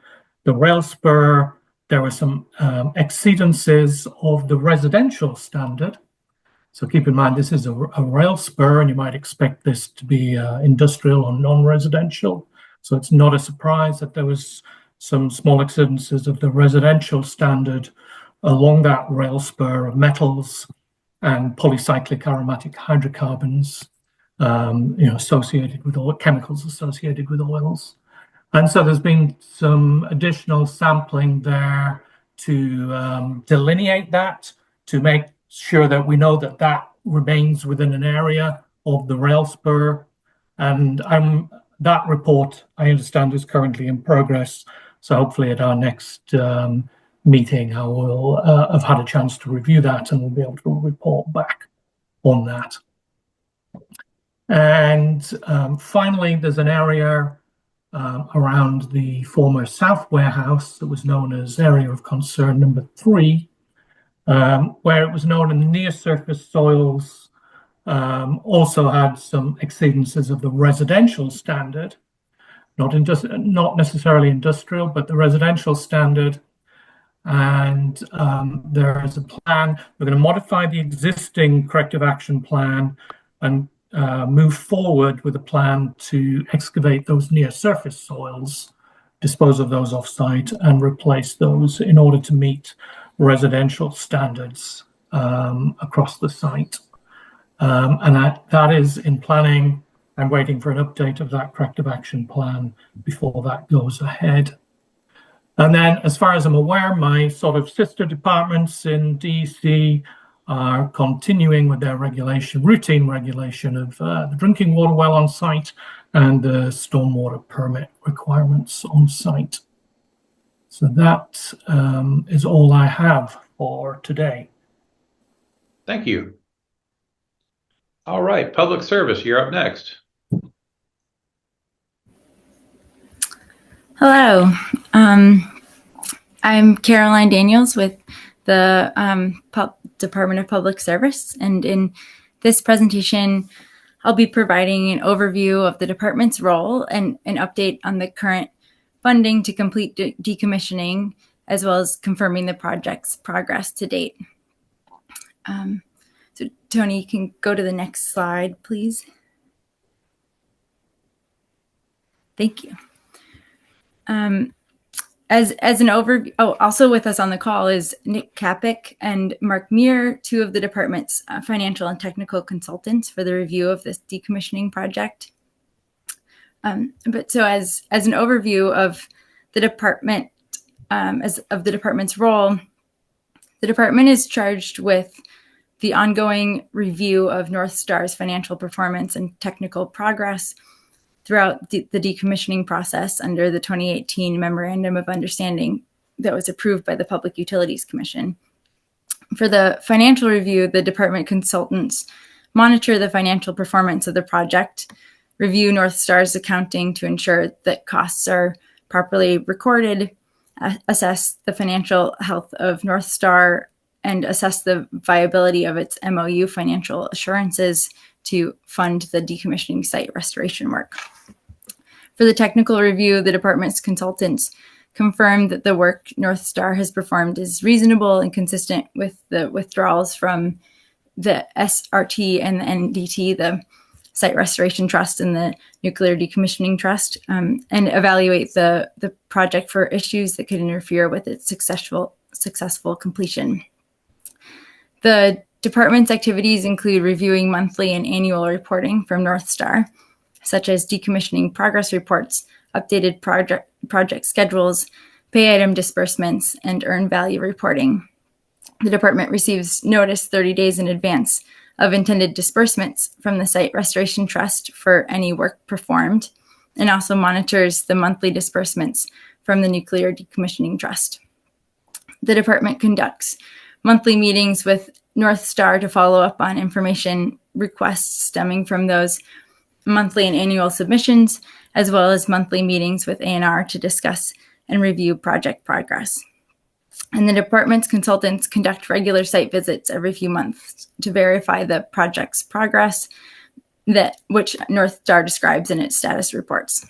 rail spur, there were some exceedances of the residential standard. So keep in mind, this is a rail spur, and you might expect this to be industrial or non-residential. So it's not a surprise that there was some small exceedances of the residential standard along that rail spur of metals and polycyclic aromatic hydrocarbons. associated with oil, chemicals associated with oils. And so there's been some additional sampling there to delineate that, to make sure that we know that that remains within an area of the rail spur. And that report, I understand, is currently in progress. So hopefully at our next meeting, I will have had a chance to review that and we'll be able to report back on that. And finally, there's an area around the former South Warehouse that was known as Area of Concern number 3, where it was known in the near surface soils also had some exceedances of the residential standard, not necessarily industrial, but the residential standard. And there is a plan. We're going to modify the existing corrective action plan and move forward with a plan to excavate those near surface soils, dispose of those offsite, and replace those in order to meet residential standards across the site. And that is in planning. I'm waiting for an update of that corrective action plan before that goes ahead. And then, as far as I'm aware, my sort of sister departments in DC are continuing with their routine regulation of the drinking water well on site and the stormwater permit requirements on site. So that is all I have for today. Thank you. All right, public service, you're up next. Hello, I'm Caroline Daniels with the Department of Public Service, and in this presentation, I'll be providing an overview of the department's role and an update on the current funding to complete decommissioning, as well as confirming the project's progress to date. So Tony, you can go to the next slide, please. Thank you. As an overview, also with us on the call is Nick Kapik and Mark Muir, two of the department's financial and technical consultants for the review of this decommissioning project. But so as an overview of the department, of the department's role, the department is charged with the ongoing review of NorthStar's financial performance and technical progress throughout the decommissioning process under the 2018 Memorandum of Understanding that was approved by the Public Utilities Commission. For the financial review, the department consultants monitor the financial performance of the project, review NorthStar's accounting to ensure that costs are properly recorded, assess the financial health of NorthStar, and assess the viability of its MOU financial assurances to fund the decommissioning site restoration work. For the technical review, the department's consultants confirmed that the work NorthStar has performed is reasonable and consistent with the withdrawals from the SRT and the NDT, the Site Restoration Trust and the Nuclear Decommissioning Trust, and evaluate the project for issues that could interfere with its successful completion. The department's activities include reviewing monthly and annual reporting from NorthStar, such as decommissioning progress reports, updated project schedules, pay item disbursements, and earned value reporting. The department receives notice 30 days in advance of intended disbursements from the Site Restoration Trust for any work performed, and also monitors the monthly disbursements from the Nuclear Decommissioning Trust. The department conducts monthly meetings with NorthStar to follow up on information requests stemming from those monthly and annual submissions, as well as monthly meetings with A&R to discuss and review project progress. And the department's consultants conduct regular site visits every few months to verify the project's progress, which NorthStar describes in its status reports.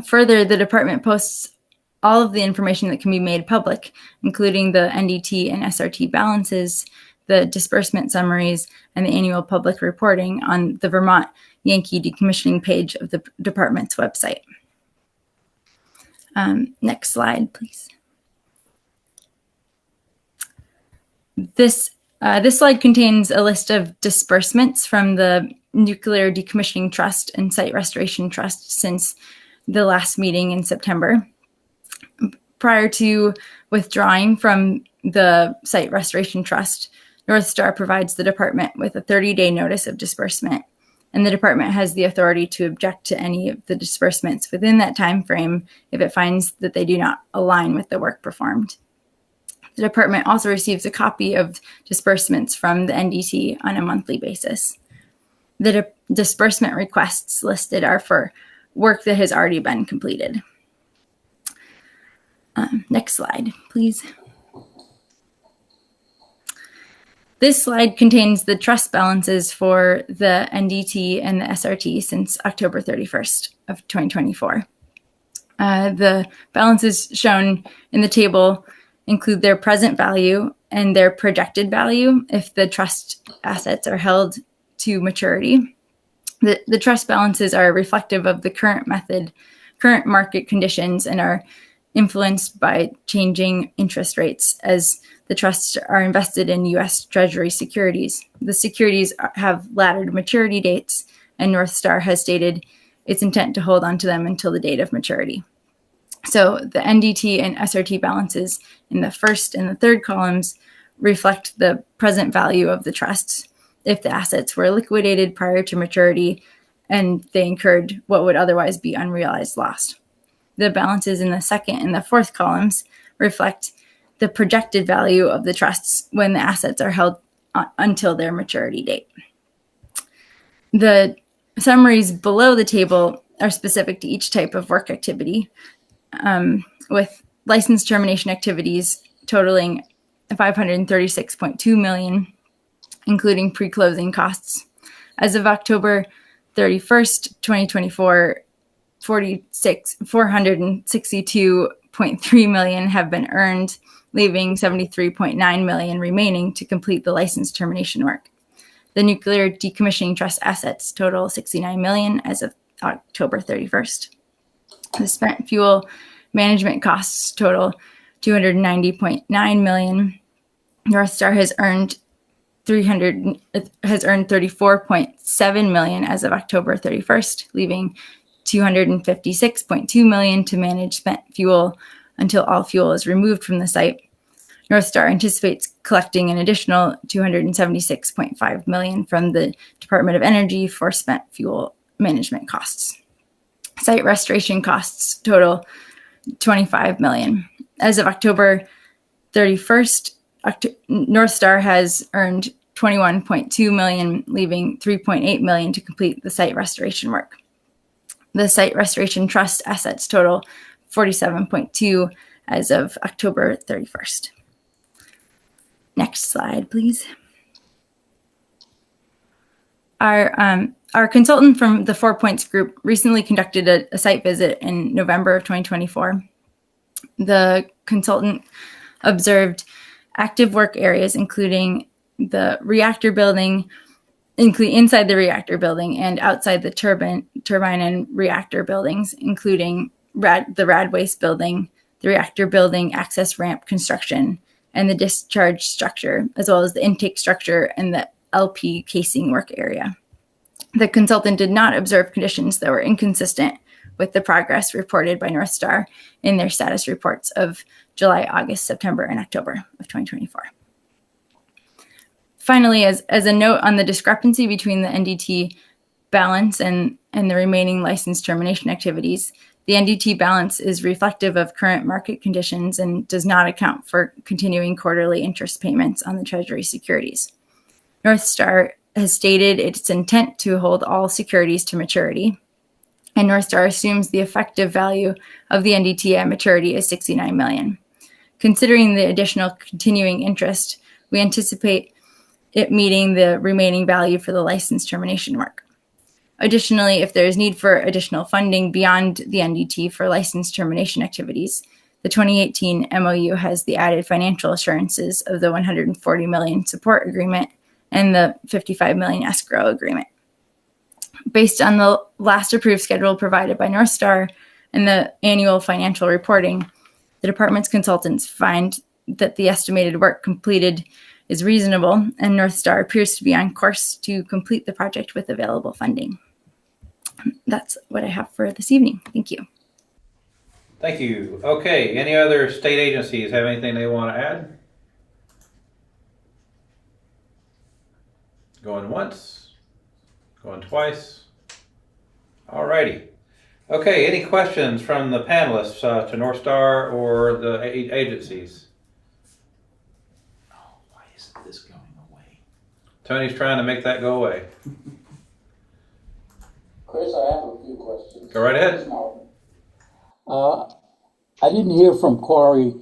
Further, the department posts all of the information that can be made public, including the NDT and SRT balances, the disbursement summaries, and the annual public reporting on the Vermont Yankee decommissioning page of the department's website. Next slide, please. This slide contains a list of disbursements from the Nuclear Decommissioning Trust and Site Restoration Trust since the last meeting in September. Prior to withdrawing from the Site Restoration Trust, NorthStar provides the department with a 30-day notice of disbursement, and the department has the authority to object to any of the disbursements within that time frame if it finds that they do not align with the work performed. The department also receives a copy of disbursements from the NDT on a monthly basis. The disbursement requests listed are for work that has already been completed. Next slide, please. This slide contains the trust balances for the NDT and the SRT since October 31st of 2024. The balances shown in the table include their present value and their projected value if the trust assets are held to maturity. The trust balances are reflective of the current market conditions, and are influenced by changing interest rates as the trusts are invested in U.S. Treasury securities. The securities have laddered maturity dates, and NorthStar has stated its intent to hold onto them until the date of maturity. So the NDT and SRT balances in the first and the third columns reflect the present value of the trusts if the assets were liquidated prior to maturity and they incurred what would otherwise be unrealized loss. The balances in the second and the fourth columns reflect the projected value of the trusts when the assets are held until their maturity date. The summaries below the table are specific to each type of work activity, with license termination activities totaling $536.2 million, including pre-closing costs. As of October 31st, 2024, $462.3 million have been earned, leaving $73.9 million remaining to complete the license termination work. The Nuclear Decommissioning Trust assets total $69 million as of October 31st. The spent fuel management costs total $290.9 million. NorthStar has earned $34.7 million as of October 31st, leaving $256.2 million to manage spent fuel until all fuel is removed from the site. NorthStar anticipates collecting an additional $276.5 million from the Department of Energy for spent fuel management costs. Site restoration costs total $25 million. As of October 31st, NorthStar has earned $21.2 million, leaving $3.8 million to complete the site restoration work. The Site Restoration Trust assets total $47.2 as of October 31st. Next slide, please. Our consultant from the 4 Points Group recently conducted a site visit in November of 2024. The consultant observed active work areas, including the reactor building, inside the reactor building and outside the turbine and reactor buildings, including the rad waste building, the reactor building access ramp construction, and the discharge structure, as well as the intake structure and the LP casing work area. The consultant did not observe conditions that were inconsistent with the progress reported by NorthStar in their status reports of July, August, September, and October of 2024. Finally, as a note on the discrepancy between the NDT balance and the remaining license termination activities, the NDT balance is reflective of current market conditions and does not account for continuing quarterly interest payments on the Treasury securities. NorthStar has stated its intent to hold all securities to maturity, and NorthStar assumes the effective value of the NDT at maturity is $69 million. Considering the additional continuing interest, we anticipate it meeting the remaining value for the license termination work. Additionally, if there is need for additional funding beyond the NDT for license termination activities, the 2018 MOU has the added financial assurances of the $140 million support agreement and the $55 million escrow agreement. Based on the last approved schedule provided by NorthStar and the annual financial reporting, the department's consultants find that the estimated work completed is reasonable, and NorthStar appears to be on course to complete the project with available funding. That's what I have for this evening. Thank you. Thank you. Okay, any other state agencies have anything they want to add? Going once, going twice. All righty. Okay, any questions from the panelists to NorthStar or the agencies? Oh, why isn't this going away? Tony's trying to make that go away. Chris, I have a few questions. Go right ahead. I didn't hear from Corey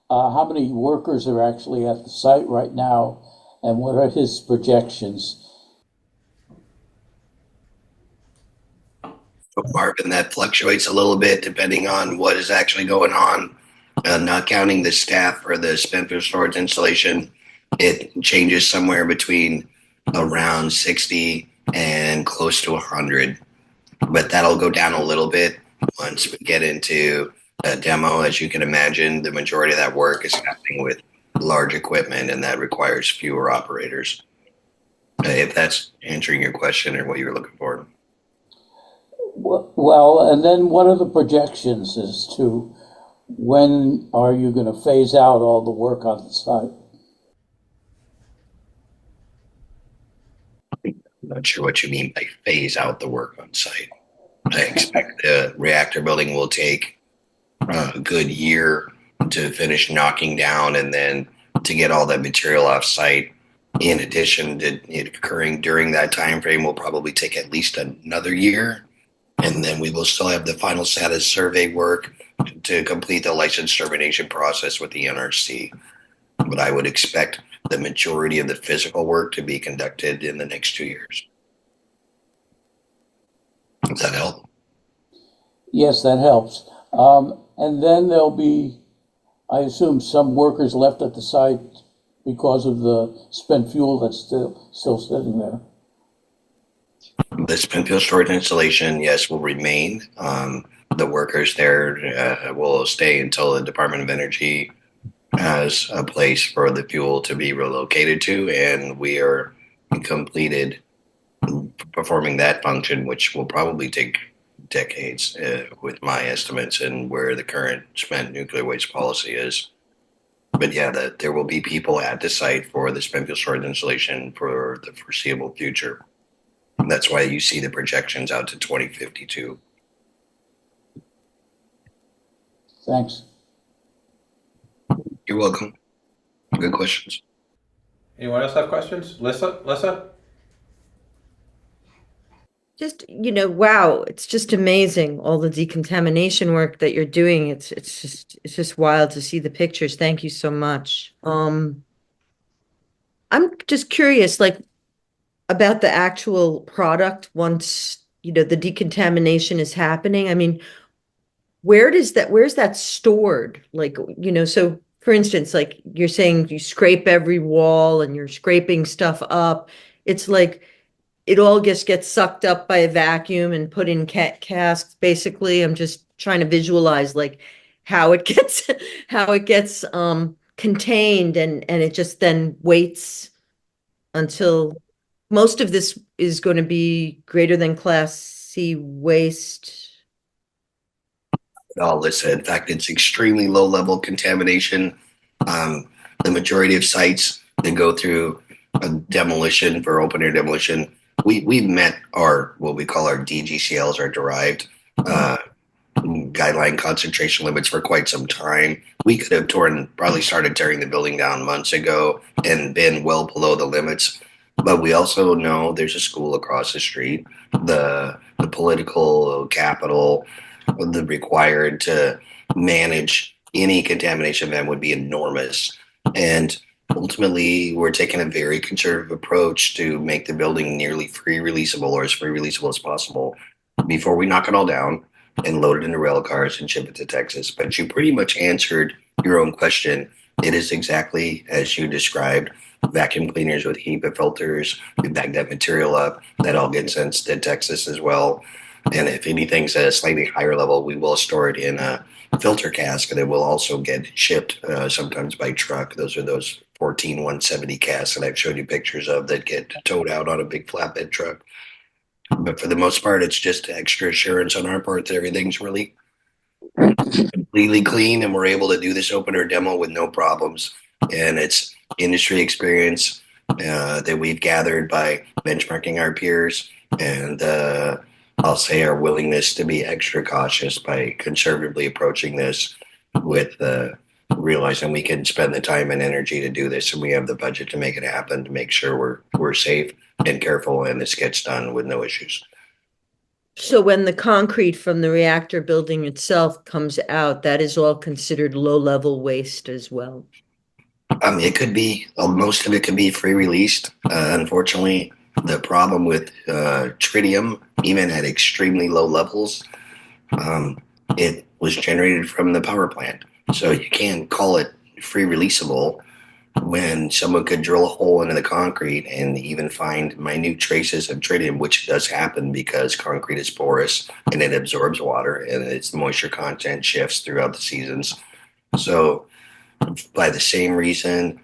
how many workers are actually at the site right now, and what are his projections? Marvin, that fluctuates a little bit depending on what is actually going on. Not counting the staff for the spent fuel storage installation, it changes somewhere between around 60 and close to 100. But that'll go down a little bit once we get into a demo. As you can imagine, the majority of that work is happening with large equipment, and that requires fewer operators. If that's answering your question or what you were looking for. Well, and then what are the projections as to when are you going to phase out all the work on the site? I'm not sure what you mean by phase out the work on site. I expect the reactor building will take a good year to finish knocking down, and then to get all that material off site. In addition to it occurring during that time frame, will probably take at least another year. And then we will still have the final status survey work to complete the license termination process with the NRC. But I would expect the majority of the physical work to be conducted in the next 2 years. Does that help? Yes, that helps. And then there'll be, I assume, some workers left at the site because of the spent fuel that's still sitting there. The spent fuel storage installation, yes, will remain. The workers there will stay until the Department of Energy has a place for the fuel to be relocated to, and we are completed performing that function, which will probably take decades with my estimates and where the current spent nuclear waste policy is. But yeah, there will be people at the site for the spent fuel storage installation for the foreseeable future. That's why you see the projections out to 2052. Thanks. You're welcome. Good questions. Anyone else have questions? Lissa? Just, wow, it's just amazing, all the decontamination work that you're doing. It's just wild to see the pictures. Thank you so much. I'm just curious, like, about the actual product once, the decontamination is happening. I mean, where's that stored? Like, so for instance, like you're saying you scrape every wall and you're scraping stuff up. It's like it all just gets sucked up by a vacuum and put in casks. Basically, I'm just trying to visualize like how it gets contained, and it just then waits until most of this is going to be greater than Class C waste. Oh, listen, in fact, it's extremely low level contamination. The majority of sites that go through a demolition for open air demolition, we've met what we call our DGCLs, our derived guideline concentration limits for quite some time. We could have probably started tearing the building down months ago and been well below the limits. But we also know there's a school across the street. The political capital required to manage any contamination event would be enormous. And ultimately, we're taking a very conservative approach to make the building nearly free releasable, or as free releasable as possible, before we knock it all down and load it into rail cars and ship it to Texas. But you pretty much answered your own question. It is exactly as you described. Vacuum cleaners with HEPA filters, we bag that material up. That all gets sent to Texas as well. And if anything's at a slightly higher level, we will store it in a filter cask that will also get shipped sometimes by truck. Those are those 14 170 casks that I've showed you pictures of that get towed out on a big flatbed truck. But for the most part, it's just extra assurance on our part that everything's really completely clean and we're able to do this open air demo with no problems. And it's industry experience that we've gathered by benchmarking our peers and I'll say our willingness to be extra cautious by conservatively approaching this with realizing we can spend the time and energy to do this and we have the budget to make it happen, to make sure we're safe and careful and this gets done with no issues. So when the concrete from the reactor building itself comes out, that is all considered low-level waste as well? It could be, most of it can be free released. Unfortunately, the problem with tritium, even at extremely low levels, it was generated from the power plant. So you can't call it free releasable when someone could drill a hole into the concrete and even find minute traces of tritium, which does happen because concrete is porous and it absorbs water and its moisture content shifts throughout the seasons. So by the same reason,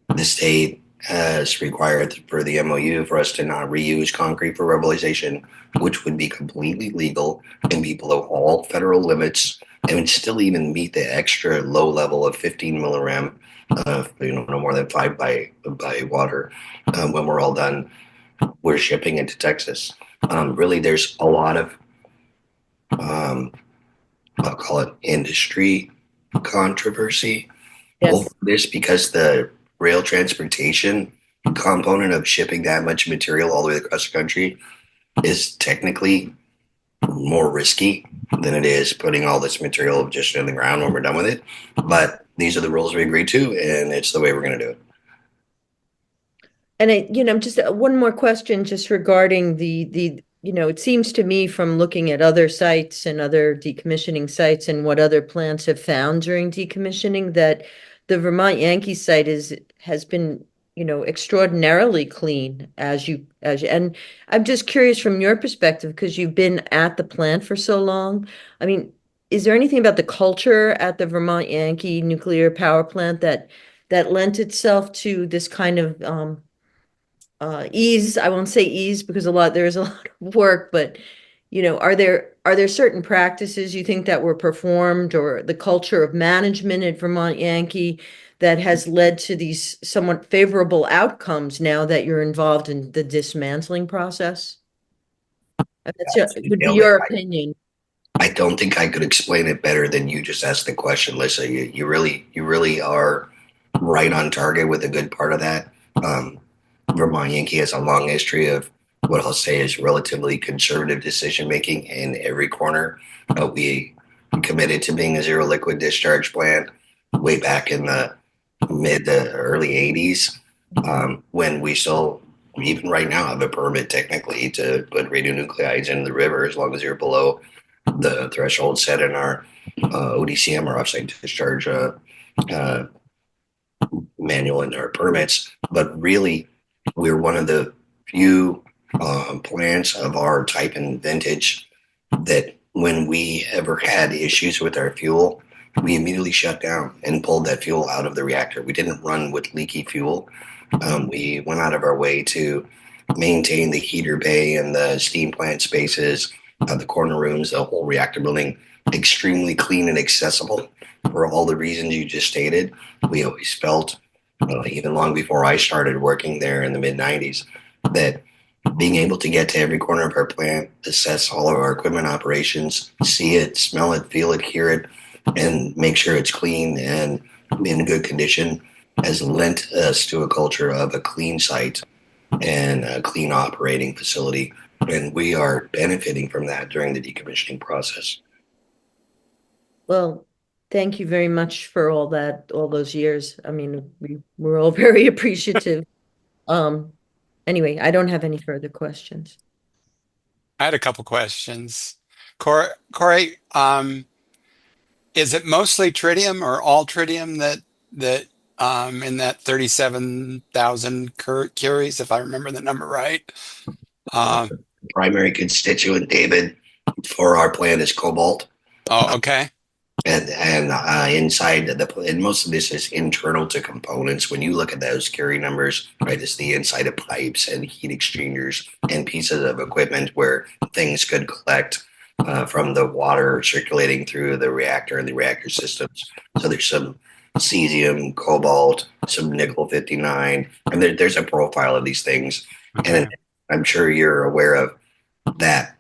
the state has required for the MOU for us to not reuse concrete for rubberization, which would be completely legal and be below all federal limits and would still even meet the extra low level of 15 millirem, no more than 5 by water. When we're all done, we're shipping into Texas. Really, there's a lot of, I'll call it industry controversy over this because the rail transportation component of shipping that much material all the way across the country is technically more risky than it is putting all this material just in the ground when we're done with it. But these are the rules we agreed to, and it's the way we're going to do it. And just one more question just regarding it seems to me from looking at other sites and other decommissioning sites and what other plants have found during decommissioning that the Vermont Yankee site has been, extraordinarily clean and I'm just curious from your perspective, because you've been at the plant for so long. I mean, is there anything about the culture at the Vermont Yankee nuclear power plant that lent itself to this kind of ease? I won't say ease because there is a lot of work, but are there certain practices you think that were performed or the culture of management at Vermont Yankee that has led to these somewhat favorable outcomes now that you're involved in the dismantling process? Would be your opinion. I don't think I could explain it better than you just asked the question, Lisa. You really are right on target with a good part of that. Vermont Yankee has a long history of what I'll say is relatively conservative decision making in every corner. We committed to being a zero liquid discharge plant way back in the mid to early 80s, when we still, even right now, have a permit technically to put radionuclides into the river as long as you're below the threshold set in our ODCM or offsite discharge manual in our permits. But really, we're one of the few plants of our type and vintage that when we ever had issues with our fuel, we immediately shut down and pulled that fuel out of the reactor. We didn't run with leaky fuel. We went out of our way to maintain the heater bay and the steam plant spaces, the corner rooms, the whole reactor building extremely clean and accessible for all the reasons you just stated. We always felt, even long before I started working there in the mid-90s, that being able to get to every corner of our plant, assess all of our equipment operations, see it, smell it, feel it, hear it, and make sure it's clean and in good condition has lent us to a culture of a clean site and a clean operating facility. And we are benefiting from that during the decommissioning process. Well, thank you very much for all those years. I mean, we're all very appreciative. Anyway, I don't have any further questions. I had a couple questions. Corey, is it mostly tritium or all tritium that in that 37,000 curies, if I remember the number right? Primary constituent, David, for our plant is cobalt. Oh, okay. and inside and most of this is internal to components. When you look at those carry numbers, right, it's the inside of pipes and heat exchangers and pieces of equipment where things could collect from the water circulating through the reactor and the reactor systems. So there's some cesium, cobalt, some nickel 59, and there's a profile of these things. Okay. And I'm sure you're aware of that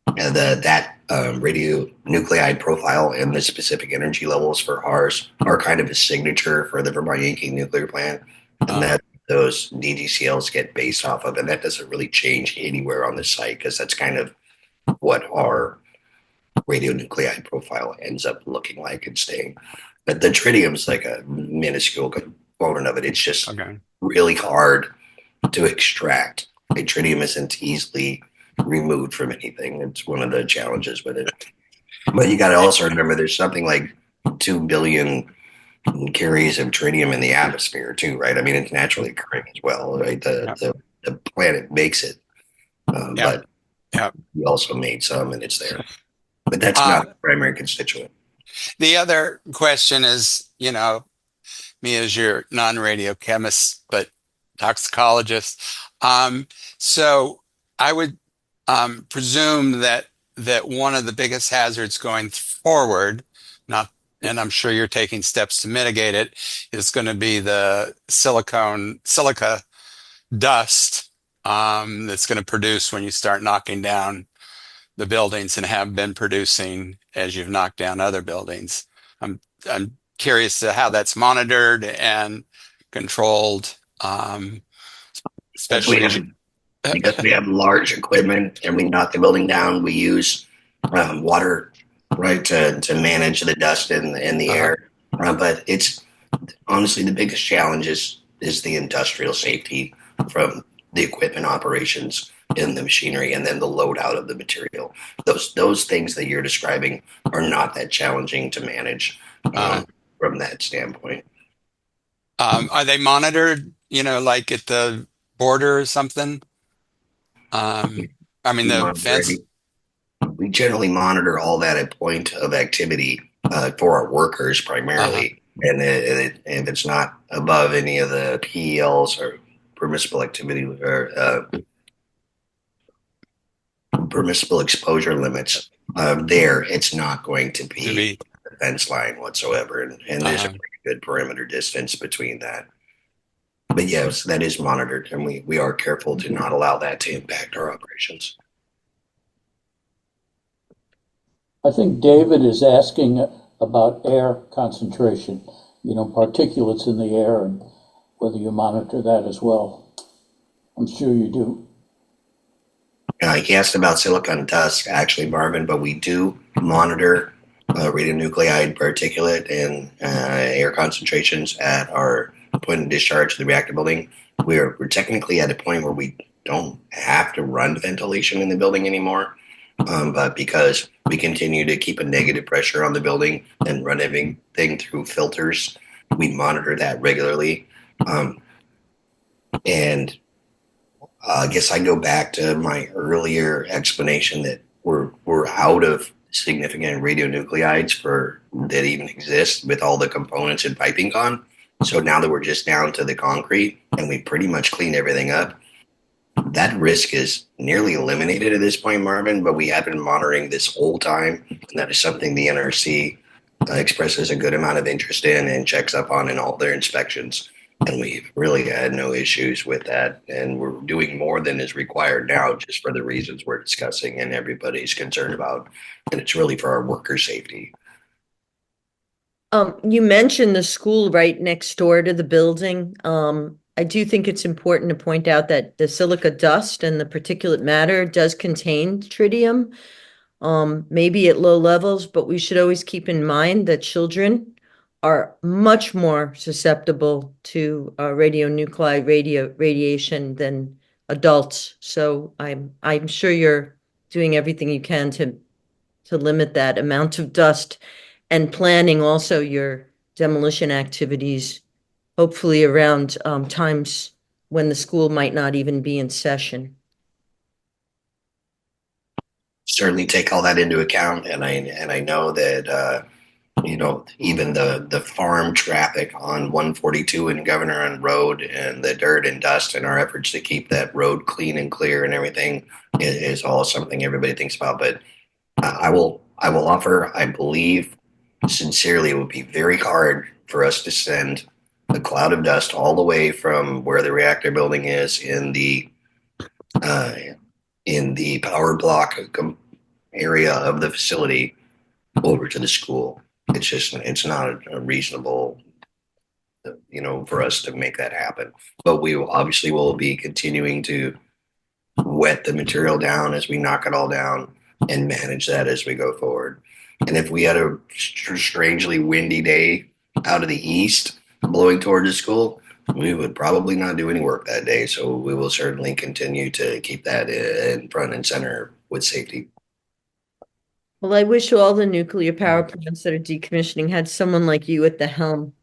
that radionuclide profile and the specific energy levels for HARS are kind of a signature for the Vermont Yankee nuclear plant, and that those DGCLs get based off of, and that doesn't really change anywhere on the site because that's kind of what our radionuclide profile ends up looking like and staying. But the tritium is like a minuscule component of it. It's just really hard to extract. The tritium isn't easily removed from anything. It's one of the challenges with it. But you got to also remember there's something like 2 billion carries of tritium in the atmosphere too, right? I mean, it's naturally occurring as well, right? The planet makes it, but we also made some, and it's there. But that's not a primary constituent. The other question is, you know, me as your non-radio chemist, but toxicologist. So I would presume that one of the biggest hazards going forward, and I'm sure you're taking steps to mitigate it, is going to be the silica dust that's going to produce when you start knocking down the buildings and have been producing as you've knocked down other buildings. I'm curious to how that's monitored and controlled, especially because we have large equipment and we knock the building down. We use water, right, to manage the dust in the air. But it's honestly the biggest challenge is the industrial safety from the equipment operations in the machinery, and then the load out of the material. Those things that you're describing are not that challenging to manage from that standpoint. Are they monitored, you know, like at the border or something? I mean, the fence. We generally monitor all that at point of activity for our workers primarily. And if it's not above any of the PELs or permissible activity or permissible exposure limits, there it's not going to be a fence line whatsoever. And there's a pretty good perimeter distance between that. But yes, that is monitored, and we are careful to not allow that to impact our operations. I think David is asking about air concentration, you know, particulates in the air, and whether you monitor that as well. I'm sure you do. He asked about silicon dust, actually, Marvin, but we do monitor radionuclide particulate and air concentrations at our point of discharge to the reactor building. We're technically at a point where we don't have to run ventilation in the building anymore, but because we continue to keep a negative pressure on the building and run everything through filters, we monitor that regularly. And I guess I go back to my earlier explanation that we're out of significant radionuclides that even exist with all the components and piping gone. So now that we're just down to the concrete and we pretty much cleaned everything up, that risk is nearly eliminated at this point, Marvin, but we have been monitoring this whole time. And that is something the NRC expresses a good amount of interest in and checks up on in all their inspections. And we've really had no issues with that. And we're doing more than is required now just for the reasons we're discussing and everybody's concerned about. And it's really for our worker safety. You mentioned the school right next door to the building. I do think it's important to point out that the silica dust and the particulate matter does contain tritium, maybe at low levels, but we should always keep in mind that children are much more susceptible to radionuclide radiation than adults. So I'm sure you're doing everything you can to limit that amount of dust and planning also your demolition activities, hopefully around times when the school might not even be in session. Certainly take all that into account, and I know that even the farm traffic on 142 and Governor on Road and the dirt and dust and our efforts to keep that road clean and clear and everything is all something everybody thinks about. But I will offer, I believe sincerely, it would be very hard for us to send a cloud of dust all the way from where the reactor building is in the power block area of the facility over to the school. It's not a reasonable, for us to make that happen. But we obviously will be continuing to wet the material down as we knock it all down and manage that as we go forward. And if we had a strangely windy day out of the east blowing towards the school, we would probably not do any work that day. So we will certainly continue to keep that in front and center with safety. Well, I wish all the nuclear power plants that are decommissioning had someone like you at the helm.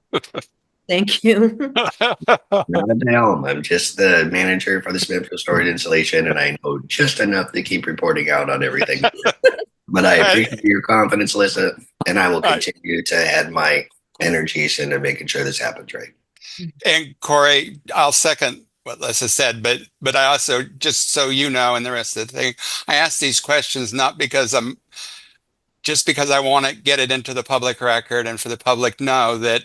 Thank you. Not at the helm. I'm just the manager for the Smithfield Storage Installation, and I know just enough to keep reporting out on everything. But I appreciate your confidence, Lisa, and I will continue to add my energies into making sure this happens right. And Corey, I'll second what Lisa said, but I also, just so you know, and the rest of the thing, I ask these questions not because because I want to get it into the public record and for the public know that,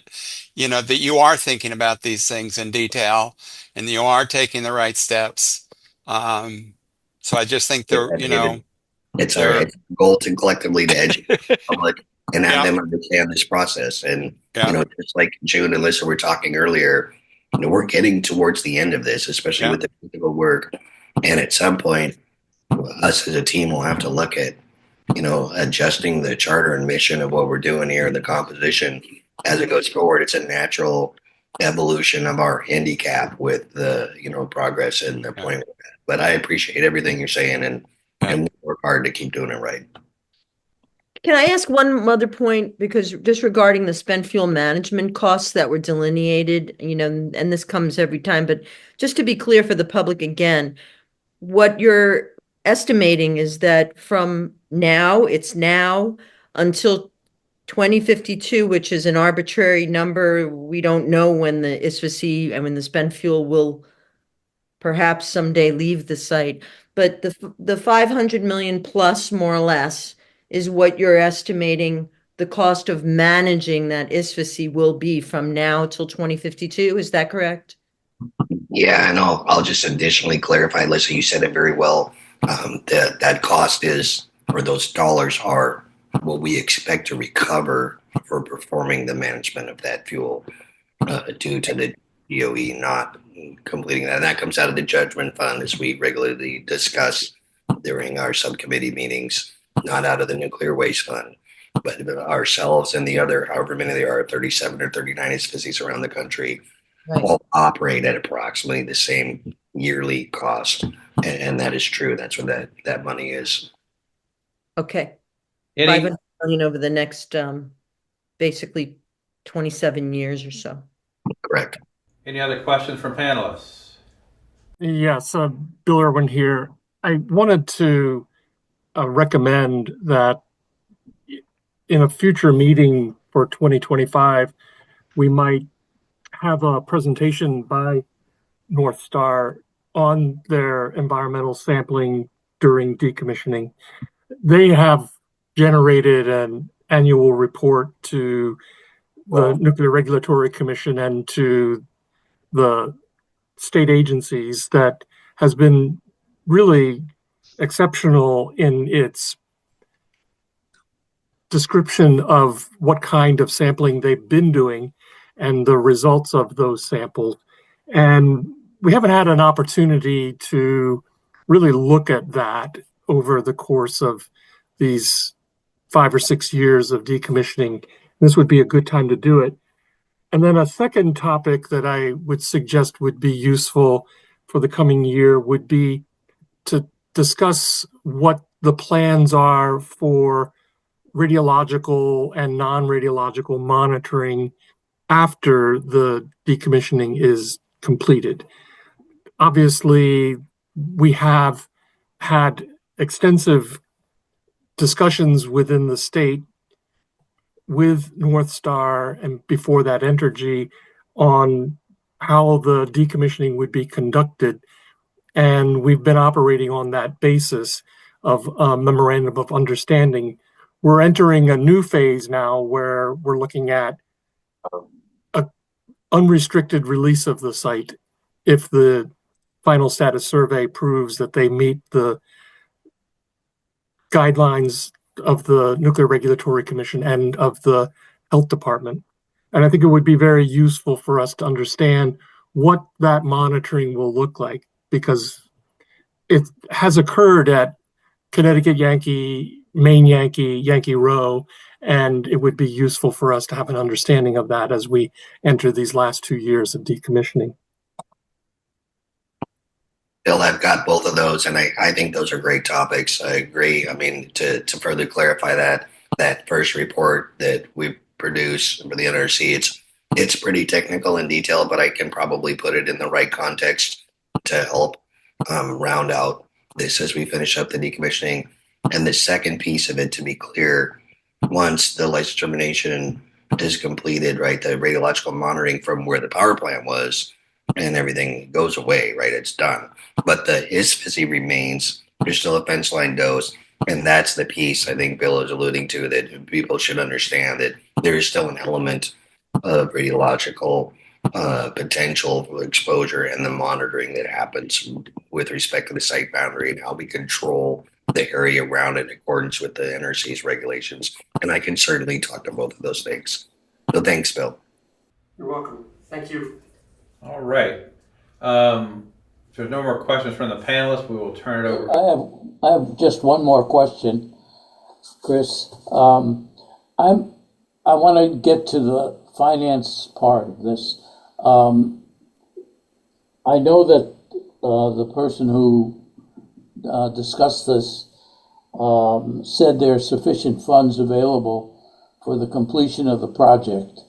that you are thinking about these things in detail and you are taking the right steps. So I just think it's our goal to collectively to educate the public and have them understand this process. And, just like June and Lisa were talking earlier, we're getting towards the end of this, especially with the physical work. And at some point, us as a team will have to look at, adjusting the charter and mission of what we're doing here and the composition as it goes forward. It's a natural evolution of our handicap with the, progress and the point. But I appreciate everything you're saying and we'll work hard to keep doing it right. Can I ask one other point? Because just regarding the spent fuel management costs that were delineated, and this comes every time, but just to be clear for the public again, what you're estimating is that from now until 2052, which is an arbitrary number. We don't know when the ISFC and when the spent fuel will perhaps someday leave the site. But the 500 million plus, more or less, is what you're estimating the cost of managing that ISFC will be from now till 2052. Is that correct? Yeah, and I'll just additionally clarify, Lisa, you said it very well. That cost is, or those dollars are, what we expect to recover for performing the management of that fuel due to the DOE not completing that. And that comes out of the judgment fund, as we regularly discuss during our subcommittee meetings, not out of the nuclear waste fund, but ourselves and the other, however many there are, 37 or 39 species around the country, all operate at approximately the same yearly cost. And that is true. That's what that money is. Okay. 500 million over the next basically 27 years or so. Correct. Any other questions from panelists? Yes, Bill Irwin here. I wanted to recommend that in a future meeting for 2025, we might have a presentation by NorthStar on their environmental sampling during decommissioning. They have generated an annual report to the Nuclear Regulatory Commission and to the state agencies that has been really exceptional in its description of what kind of sampling they've been doing and the results of those samples. And we haven't had an opportunity to really look at that over the course of these 5 or 6 years of decommissioning. This would be a good time to do it. And then a second topic that I would suggest would be useful for the coming year would be to discuss what the plans are for radiological and non-radiological monitoring after the decommissioning is completed. Obviously, we have had extensive discussions within the state with NorthStar and before that Entergy on how the decommissioning would be conducted. And we've been operating on that basis of a memorandum of understanding. We're entering a new phase now where we're looking at a unrestricted release of the site if the final status survey proves that they meet the guidelines of the Nuclear Regulatory Commission and of the Health Department. And I think it would be very useful for us to understand what that monitoring will look like, because it has occurred at Connecticut Yankee, Maine Yankee, Yankee Row, and it would be useful for us to have an understanding of that as we enter these last 2 years of decommissioning. Bill, I've got both of those, and I think those are great topics. I agree. I mean, to further clarify that first report that we produced for the NRC, it's pretty technical and detailed, but I can probably put it in the right context to help round out this as we finish up the decommissioning. And the second piece of it, to be clear, once the license termination is completed, right, the radiological monitoring from where the power plant was and everything goes away, right, it's done. But the HISPHISI remains. There's still a fence line dose. And that's the piece I think Bill is alluding to, that people should understand that there is still an element of radiological potential for exposure and the monitoring that happens with respect to the site boundary and how we control the area around it in accordance with the NRC's regulations. And I can certainly talk to both of those things. So thanks, Bill. You're welcome. Thank you. All right. If there's no more questions from the panelists, we will turn it over. I have just one more question, Chris. I want to get to the finance part of this. I know that the person who discussed this said there are sufficient funds available for the completion of the project.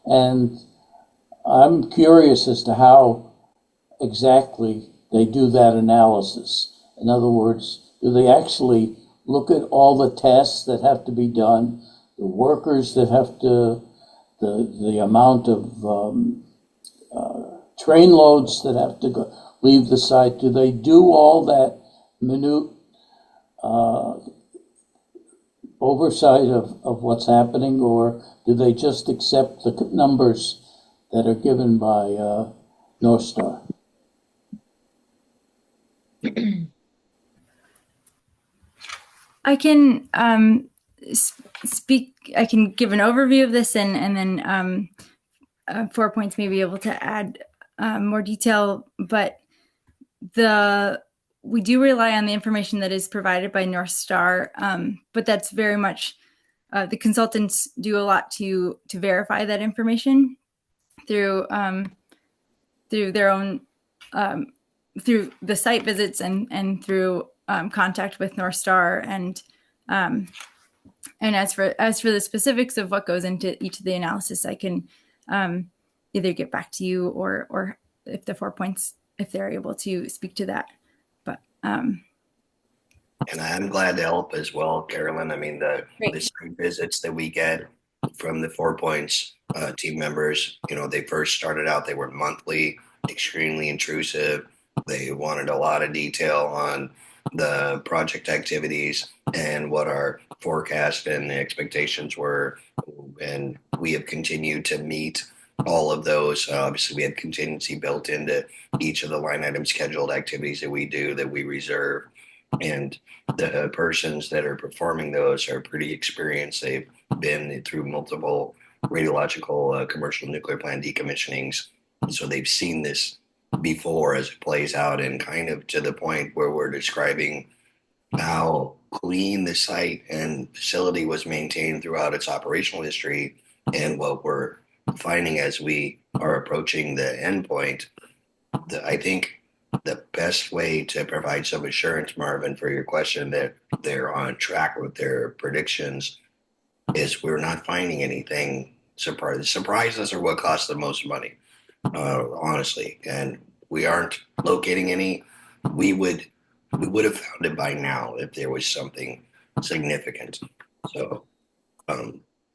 And I'm curious as to how exactly they do that analysis. In other words, do they actually look at all the tests that have to be done, the workers that have to, the amount of train loads that have to leave the site? Do they do all that minute oversight of what's happening, or do they just accept the numbers that are given by NorthStar? I can speak. I can give an overview of this, and then 4 points may be able to add more detail. But we do rely on the information that is provided by NorthStar, but that's very much the consultants do a lot to verify that information through their own through the site visits and through contact with NorthStar, and as for the specifics of what goes into each of the analysis, I can either get back to you or if the 4 points, if they're able to speak to that. But and I'm glad to help as well, Carolyn. I mean, the site visits that we get from the 4 points team members, they first started out, they were monthly, extremely intrusive. They wanted a lot of detail on the project activities and what our forecast and expectations were. And we have continued to meet all of those. Obviously, we have contingency built into each of the line item scheduled activities that we do, that we reserve. And the persons that are performing those are pretty experienced. They've been through multiple radiological commercial nuclear plant decommissionings. So they've seen this before as it plays out, and kind of to the point where we're describing how clean the site and facility was maintained throughout its operational history, and what we're finding as we are approaching the end point. I think the best way to provide some assurance, Marvin, for your question that they're on track with their predictions is we're not finding anything surprises are what costs the most money, honestly. And we aren't locating any. We would have found it by now if there was something significant. So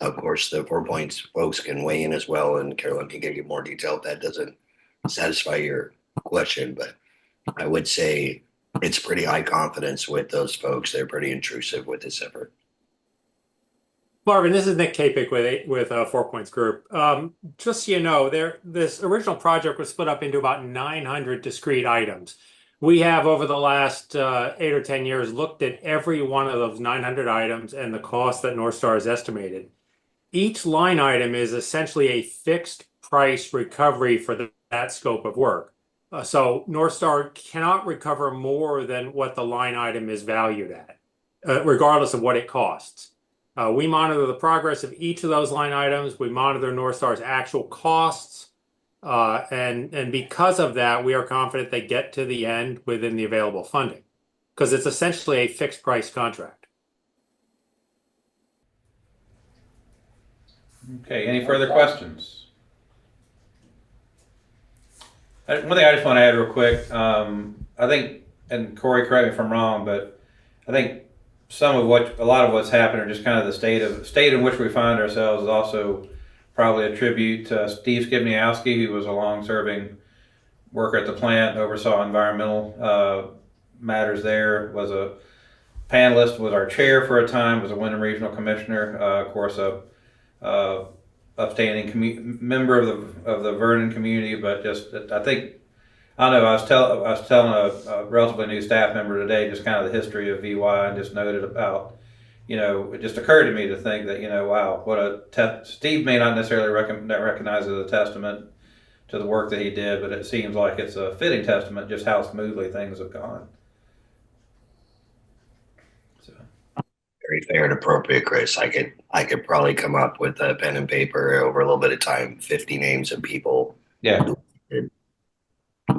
Of course, the 4 Points folks can weigh in as well, and Carolyn can give you more detail if that doesn't satisfy your question. But I would say it's pretty high confidence with those folks. They're pretty intrusive with this effort. Marvin, this is Nick Kapik with 4 Points Group. Just so you know, this original project was split up into about 900 discrete items. We have, over the last 8 or 10 years, looked at every one of those 900 items and the cost that NorthStar has estimated. Each line item is essentially a fixed price recovery for that scope of work. So NorthStar cannot recover more than what the line item is valued at, regardless of what it costs. We monitor the progress of each of those line items. We monitor NorthStar's actual costs. And because of that, we are confident they get to the end within the available funding, because it's essentially a fixed price contract. Okay, any further questions? One thing I just want to add real quick, I think, and Corey, correct me if I'm wrong, but I think a lot of what's happened, or just kind of the state in which we find ourselves, is also probably a tribute to Steve Skibniowski, who was a long-serving worker at the plant, oversaw environmental matters there, was a panelist, was our chair for a time, was a Wyndham Regional Commissioner, of course, upstanding member of the Vernon community, but just I think I don't know. I was telling a relatively new staff member today just kind of the history of VY, and just noted about, it just occurred to me to think that, wow, what Steve may not necessarily recognize as a testament to the work that he did, but it seems like it's a fitting testament just how smoothly things have gone. Very fair and appropriate, Chris. I could probably come up with a pen and paper over a little bit of time, 50 names of people. Yeah. Who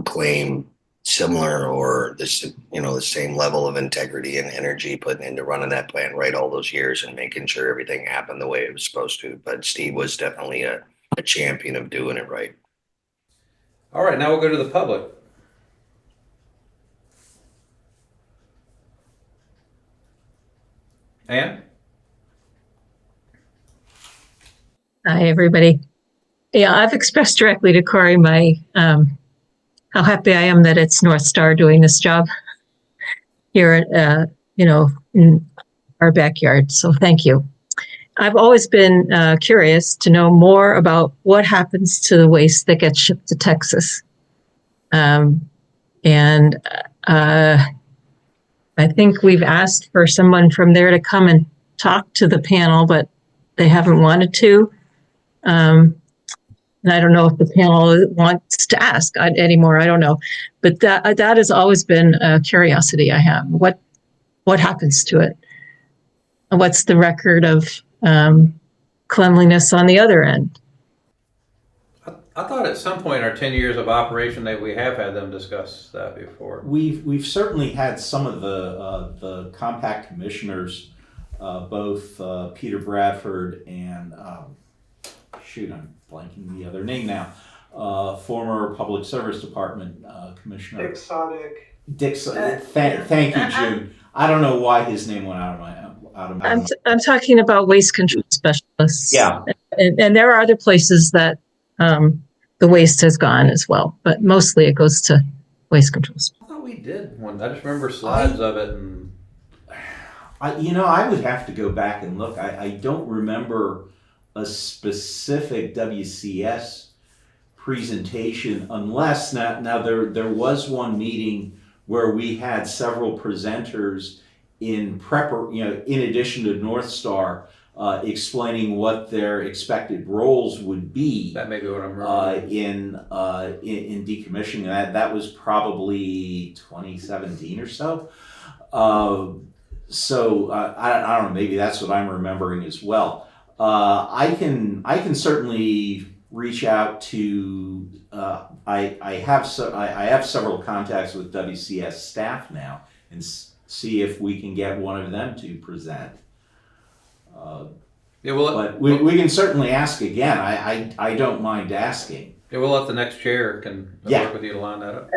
claim similar or the same level of integrity and energy putting into running that plant right all those years and making sure everything happened the way it was supposed to. But Steve was definitely a champion of doing it right. All right, now we'll go to the public. Ann? Hi, everybody. Yeah, I've expressed directly to Corey my how happy I am that it's NorthStar doing this job here at, in our backyard. So thank you. I've always been curious to know more about what happens to the waste that gets shipped to Texas. I think we've asked for someone from there to come and talk to the panel, but they haven't wanted to. And I don't know if the panel wants to ask anymore. I don't know. But that has always been a curiosity I have. What happens to it? What's the record of cleanliness on the other end? I thought at some point in our 10 years of operation that we have had them discuss that before. We've certainly had some of the compact commissioners, both Peter Bradford and I'm blanking the other name now, former Public Service Department Commissioner. Dick Thank you, June. I don't know why his name went out of my mouth. I'm talking about waste control specialists. Yeah. And there are other places that the waste has gone as well, but mostly it goes to waste controls. I thought we did one. I just remember slides of it. And I would have to go back and look. I don't remember a specific WCS presentation, unless now there was one meeting where we had several presenters in addition to NorthStar, explaining what their expected roles would be. That may be what I'm remembering. In decommissioning. That was probably 2017 or so. I don't know. Maybe that's what I'm remembering as well. I can certainly reach out to. I have several contacts with WCS staff now, and see if we can get one of them to present. But we can certainly ask again. I don't mind asking. Yeah, we'll let the next chair can work with you to line that up.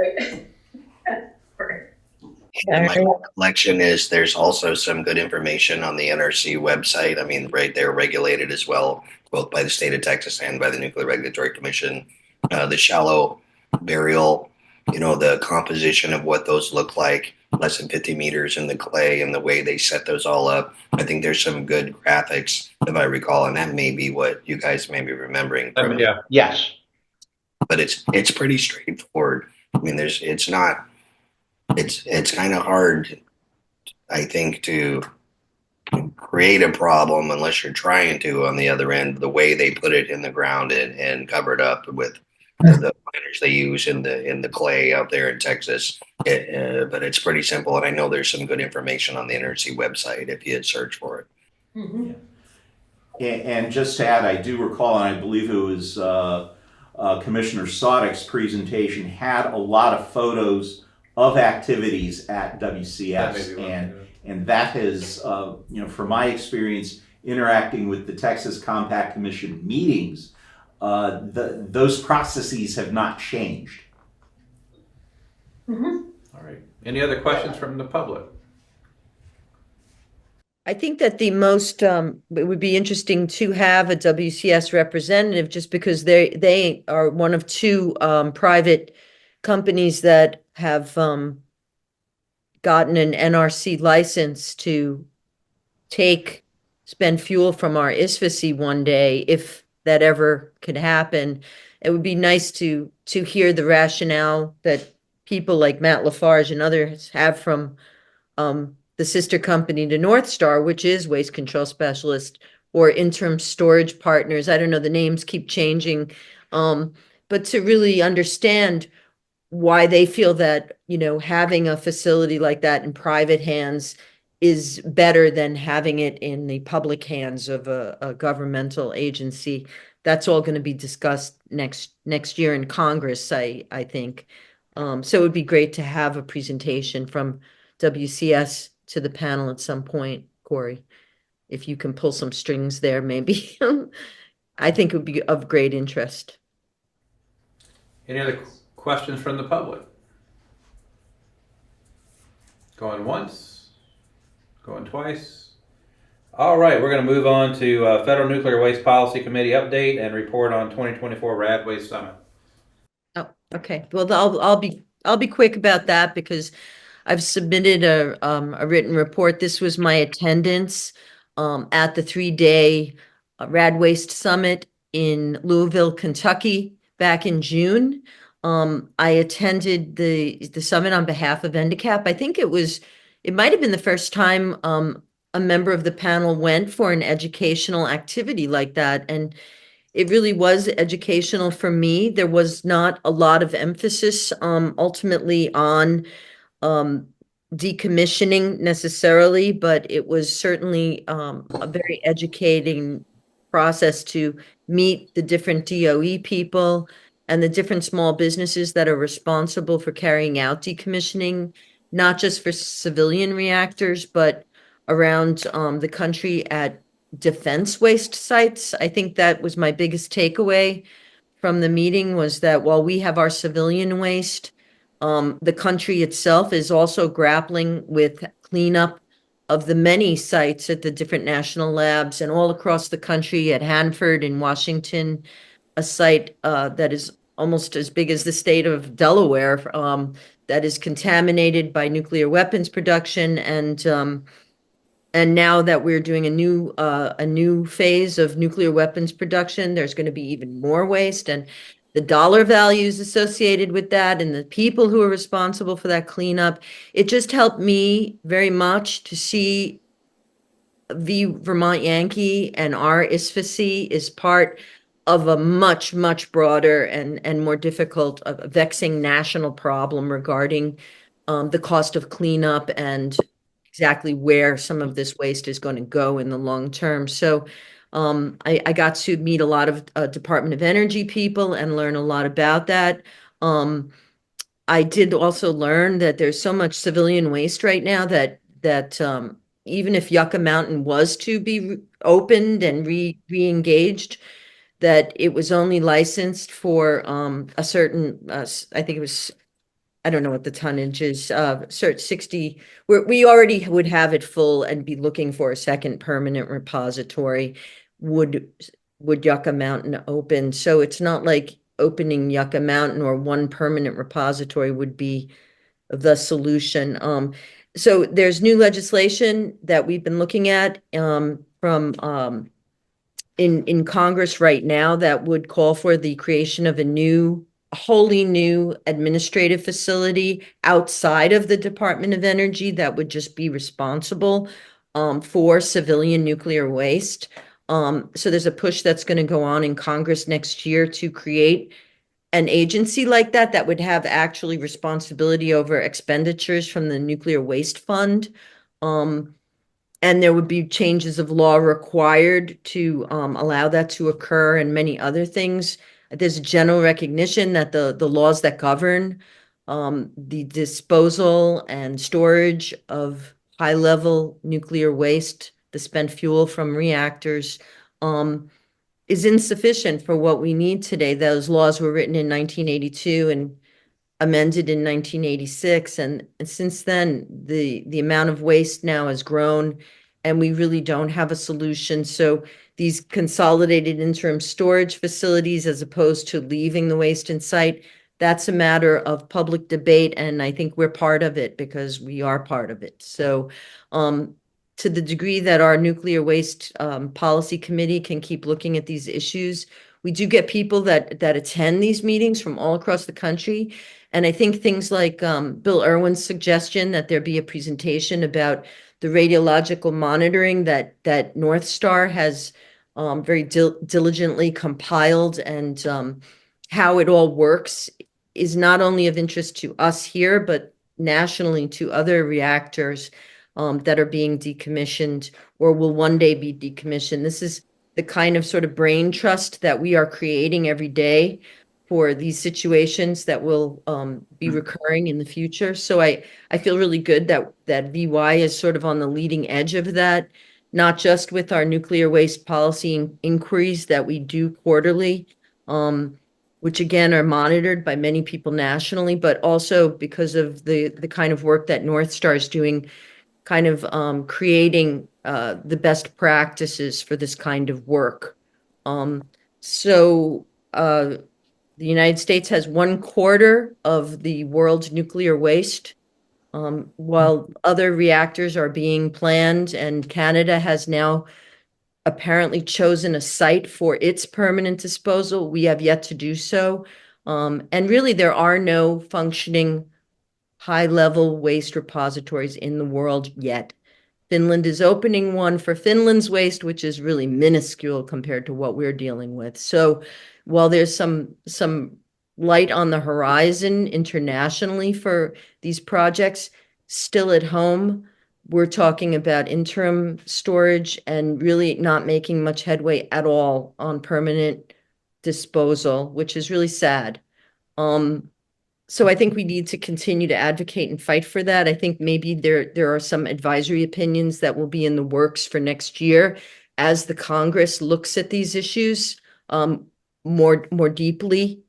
My recollection is there's also some good information on the NRC website. I mean, right, they're regulated as well, both by the state of Texas and by the Nuclear Regulatory Commission. The shallow burial, the composition of what those look like, less than 50 meters in the clay and the way they set those all up. I think there's some good graphics, if I recall, and that may be what you guys may be remembering. Yeah. Yes. But it's pretty straightforward. I mean, it's kind of hard, I think, to create a problem unless you're trying to on the other end, the way they put it in the ground and cover it up with the miners they use in the clay out there in Texas. But it's pretty simple, and I know there's some good information on the NRC website if you search for it. Mm-hmm. And just to add, I do recall, and I believe it was Commissioner Sodek's presentation had a lot of photos of activities at WCS, and that has, from my experience interacting with the Texas Compact Commission meetings, those processes have not changed. Mm-hmm. All right. Any other questions from the public? I think that the most, it would be interesting to have a WCS representative just because they are one of two private companies that have gotten an NRC license to spend fuel from our ISFSI one day, if that ever could happen. It would be nice to hear the rationale that people like Matt Lafarge and others have from the sister company to NorthStar, which is Waste Control Specialist or Interim Storage Partners. I don't know, the names keep changing. But to really understand why they feel that, having a facility like that in private hands is better than having it in the public hands of a governmental agency. That's all going to be discussed next year in Congress, I think. So it would be great to have a presentation from WCS to the panel at some point, Corey. If you can pull some strings there, maybe. I think it would be of great interest. Any other questions from the public? Going once, going twice. All right, we're going to move on to Federal Nuclear Waste Policy Committee update and report on 2024 Rad Waste Summit. Oh, okay. Well, I'll be quick about that because I've submitted a written report. This was my attendance at the 3-day Rad Waste Summit in Louisville, Kentucky, back in June. I attended the summit on behalf of ENDCAP. I think it might have been the first time a member of the panel went for an educational activity like that. And it really was educational for me. There was not a lot of emphasis ultimately on decommissioning necessarily, but it was certainly a very educating process to meet the different DOE people and the different small businesses that are responsible for carrying out decommissioning, not just for civilian reactors, but around the country at defense waste sites. I think that was my biggest takeaway from the meeting, was that while we have our civilian waste, the country itself is also grappling with cleanup of the many sites at the different national labs and all across the country, at Hanford in Washington, a site that is almost as big as the state of Delaware, that is contaminated by nuclear weapons production. And now that we're doing a new phase of nuclear weapons production, there's going to be even more waste, and the dollar values associated with that and the people who are responsible for that cleanup. It just helped me very much to see the Vermont Yankee and our ISFSI is part of a much, much broader and more difficult, vexing national problem regarding the cost of cleanup and exactly where some of this waste is going to go in the long term. So I got to meet a lot of Department of Energy people and learn a lot about that. I did also learn that there's so much civilian waste right now that even if Yucca Mountain was to be opened and re-engaged, that it was only licensed for a certain, I think it was I don't know what the tonnage is, search 60, we already would have it full and be looking for a second permanent repository would Yucca Mountain open. So it's not like opening Yucca Mountain or one permanent repository would be the solution. So there's new legislation that we've been looking at from in Congress right now that would call for the creation of a wholly new administrative facility outside of the Department of Energy that would just be responsible for civilian nuclear waste. So there's a push that's going to go on in Congress next year to create an agency like that would have actually responsibility over expenditures from the Nuclear Waste Fund. And there would be changes of law required to allow that to occur and many other things. There's a general recognition that the laws that govern the disposal and storage of high-level nuclear waste, the spent fuel from reactors, is insufficient for what we need today. Those laws were written in 1982 and amended in 1986. And since then, the amount of waste now has grown and we really don't have a solution. So these consolidated interim storage facilities, as opposed to leaving the waste in site, that's a matter of public debate. And I think we're part of it because we are part of it. So to the degree that our nuclear waste policy committee can keep looking at these issues, we do get people that attend these meetings from all across the country. And I think things like Bill Irwin's suggestion that there be a presentation about the radiological monitoring that NorthStar has very diligently compiled and how it all works is not only of interest to us here, but nationally to other reactors that are being decommissioned or will one day be decommissioned. This is the kind of sort of brain trust that we are creating every day for these situations that will be recurring in the future. So I feel really good that VY is sort of on the leading edge of that, not just with our nuclear waste policy inquiries that we do quarterly, which again are monitored by many people nationally, but also because of the kind of work that NorthStar is doing, kind of creating the best practices for this kind of work. The United States has 1/4 of the world's nuclear waste, while other reactors are being planned, and Canada has now apparently chosen a site for its permanent disposal. We have yet to do so. And really, there are no functioning high-level waste repositories in the world yet. Finland is opening one for Finland's waste, which is really minuscule compared to what we're dealing with. So while there's some light on the horizon internationally for these projects, still at home, we're talking about interim storage and really not making much headway at all on permanent disposal, which is really sad. So I think we need to continue to advocate and fight for that. I think maybe there are some advisory opinions that will be in the works for next year as the Congress looks at these issues more deeply,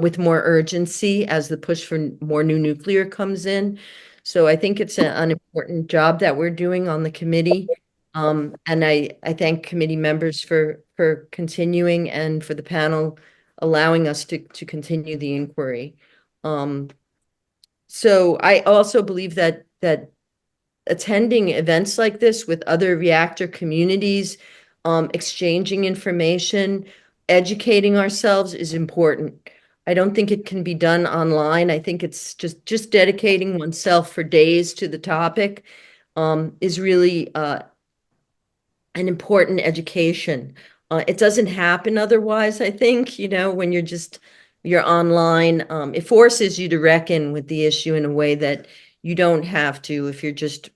with more urgency as the push for more new nuclear comes in. So I think it's an important job that we're doing on the committee. And I thank committee members for continuing and for the panel allowing us to continue the inquiry. So I also believe that attending events like this with other reactor communities, exchanging information, educating ourselves is important. I don't think it can be done online. I think it's just dedicating oneself for days to the topic is really an important education. It doesn't happen otherwise, I think, when you're online. It forces you to reckon with the issue in a way that you don't have to if you're just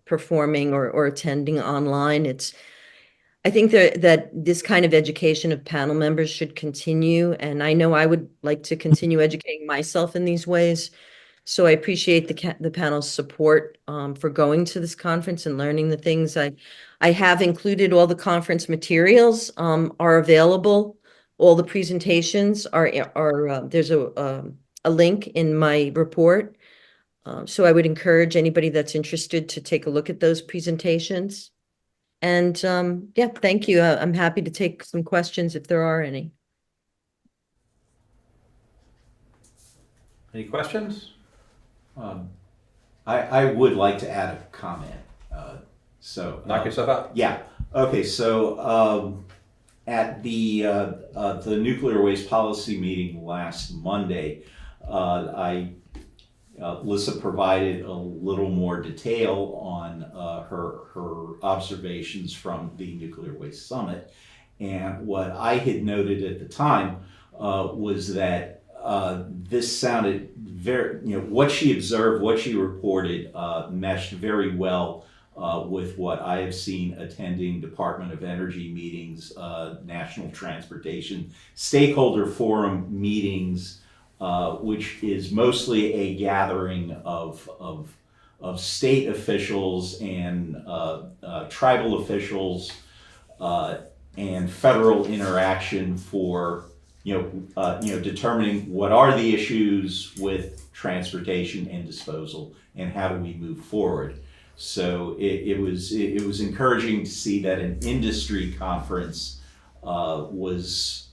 performing or attending online. I think that this kind of education of panel members should continue, and I know I would like to continue educating myself in these ways. So I appreciate the panel's support for going to this conference and learning the things. I have included all the conference materials are available. All the presentations are there's a a link in my report. So I would encourage anybody that's interested to take a look at those presentations. And yeah, thank you. I'm happy to take some questions if there are any. Any questions? I would like to add a comment. Knock yourself out. Yeah. Okay. So at the nuclear waste policy meeting last Monday, Lissa provided a little more detail on her observations from the Nuclear Waste Summit, and what I had noted at the time was that this sounded very, what she observed, what she reported, meshed very well with what I have seen attending Department of Energy meetings, National Transportation Stakeholder Forum meetings, which is mostly a gathering of state officials and tribal officials and federal interaction for determining what are the issues with transportation and disposal and how do we move forward. So it was encouraging to see that an industry conference was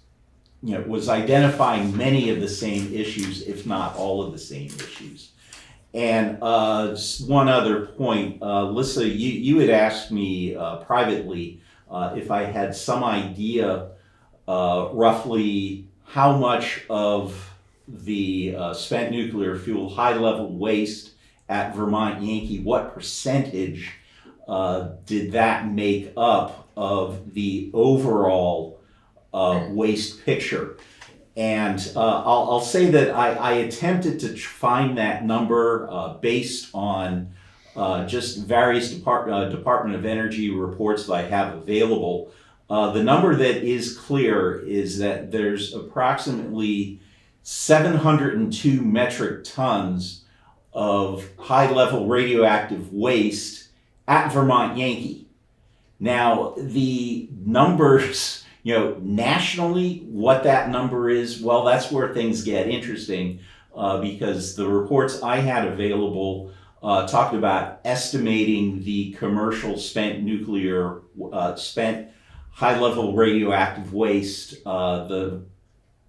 identifying many of the same issues, if not all of the same issues. And one other point, Lissa, you had asked me privately if I had some idea roughly how much of the spent nuclear fuel high-level waste at Vermont Yankee, what percentage did that make up of the overall waste picture? And I'll say that I attempted to find that number based on just various Department of Energy reports that I have available. The number that is clear is that there's approximately 702 metric tons of high-level radioactive waste at Vermont Yankee. Now, the numbers, nationally, what that number is, well, that's where things get interesting because the reports I had available talked about estimating the commercial spent high-level radioactive waste. The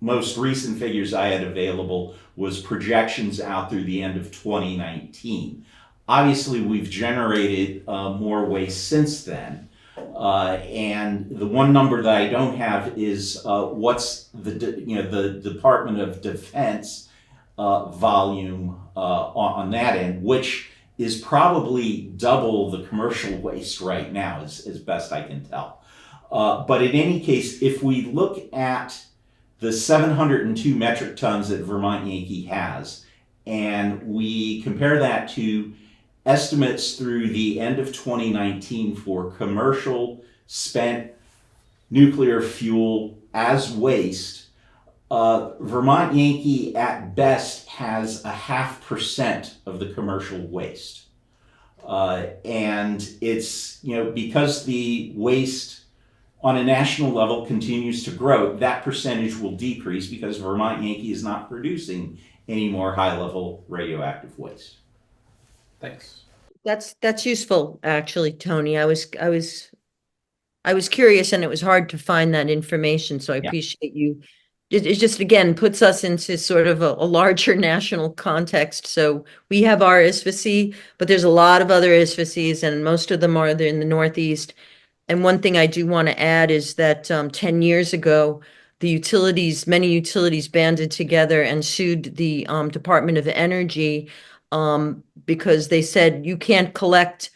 most recent figures I had available was projections out through the end of 2019. Obviously, we've generated more waste since then. And the one number that I don't have is what's the Department of Defense volume on that end, which is probably double the commercial waste right now, as best I can tell. But in any case, if we look at the 702 metric tons that Vermont Yankee has, and we compare that to estimates through the end of 2019 for commercial spent nuclear fuel as waste, Vermont Yankee at best has 0.5% of the commercial waste. And it's, because the waste on a national level continues to grow, that percentage will decrease because Vermont Yankee is not producing any more high-level radioactive waste. Thanks. That's useful, actually, Tony. I was curious, and it was hard to find that information. So I appreciate you. It just again puts us into sort of a larger national context. So we have our ISFSI, but there's a lot of other ISFSIs, and most of them are in the Northeast. And one thing I do want to add is that 10 years ago, many utilities banded together and sued the Department of Energy because they said you can't collect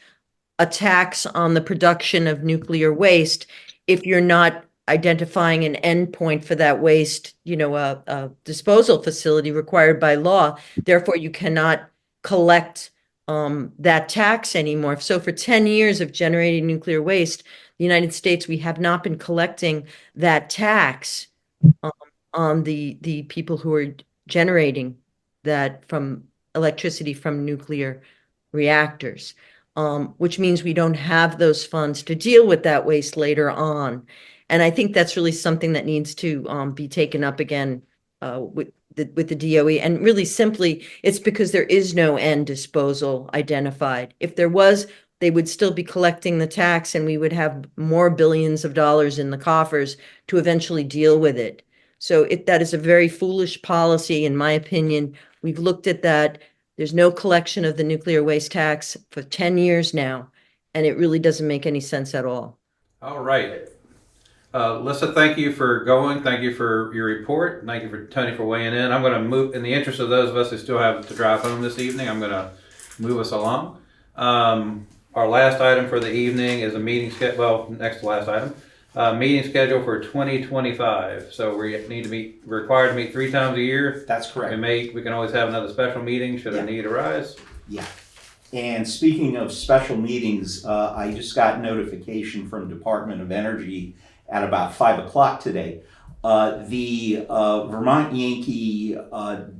a tax on the production of nuclear waste if you're not identifying an endpoint for that waste, a disposal facility required by law. Therefore, you cannot collect that tax anymore. So for 10 years of generating nuclear waste, the United States, we have not been collecting that tax on the people who are generating that from electricity from nuclear reactors, which means we don't have those funds to deal with that waste later on. And I think that's really something that needs to be taken up again with the DOE. And really simply, it's because there is no end disposal identified. If there was, they would still be collecting the tax and we would have more billions of dollars in the coffers to eventually deal with it. So that is a very foolish policy, in my opinion. We've looked at that. There's no collection of the nuclear waste tax for 10 years now, and it really doesn't make any sense at all. All right. Lissa, thank you for going. Thank you for your report. Thank you for Tony for weighing in. I'm going to move, in the interest of those of us who still have to drive home this evening, I'm going to move us along. Our last item for the evening is a meeting schedule. Well, next to last item, meeting schedule for 2025. So we need to meet, required to meet 3 times a year. That's correct. We can always have another special meeting should a need arise. Yeah. And speaking of special meetings, I just got notification from Department of Energy at about 5 o'clock today. The Vermont Yankee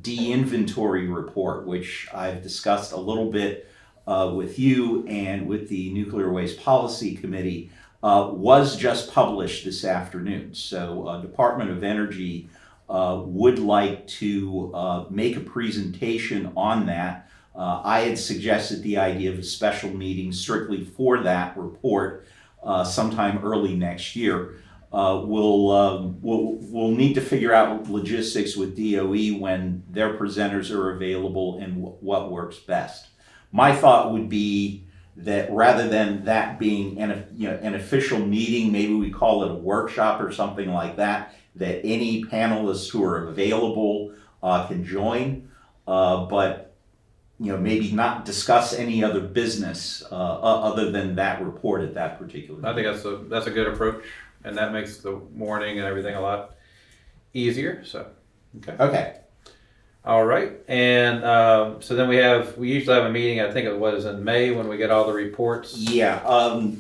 de-inventory report, which I've discussed a little bit with you and with the Nuclear Waste Policy Committee, was just published this afternoon. So Department of Energy would like to make a presentation on that. I had suggested the idea of a special meeting strictly for that report sometime early next year. We'll need to figure out logistics with DOE when their presenters are available and what works best. My thought would be that rather than that being an official meeting, maybe we call it a workshop or something like that, that any panelists who are available can join, but maybe not discuss any other business other than that report at that particular time. I think that's a good approach, and that makes the morning and everything a lot easier. So, okay. All right, and so then we usually have a meeting. I think it was in May when we get all the reports. Yeah.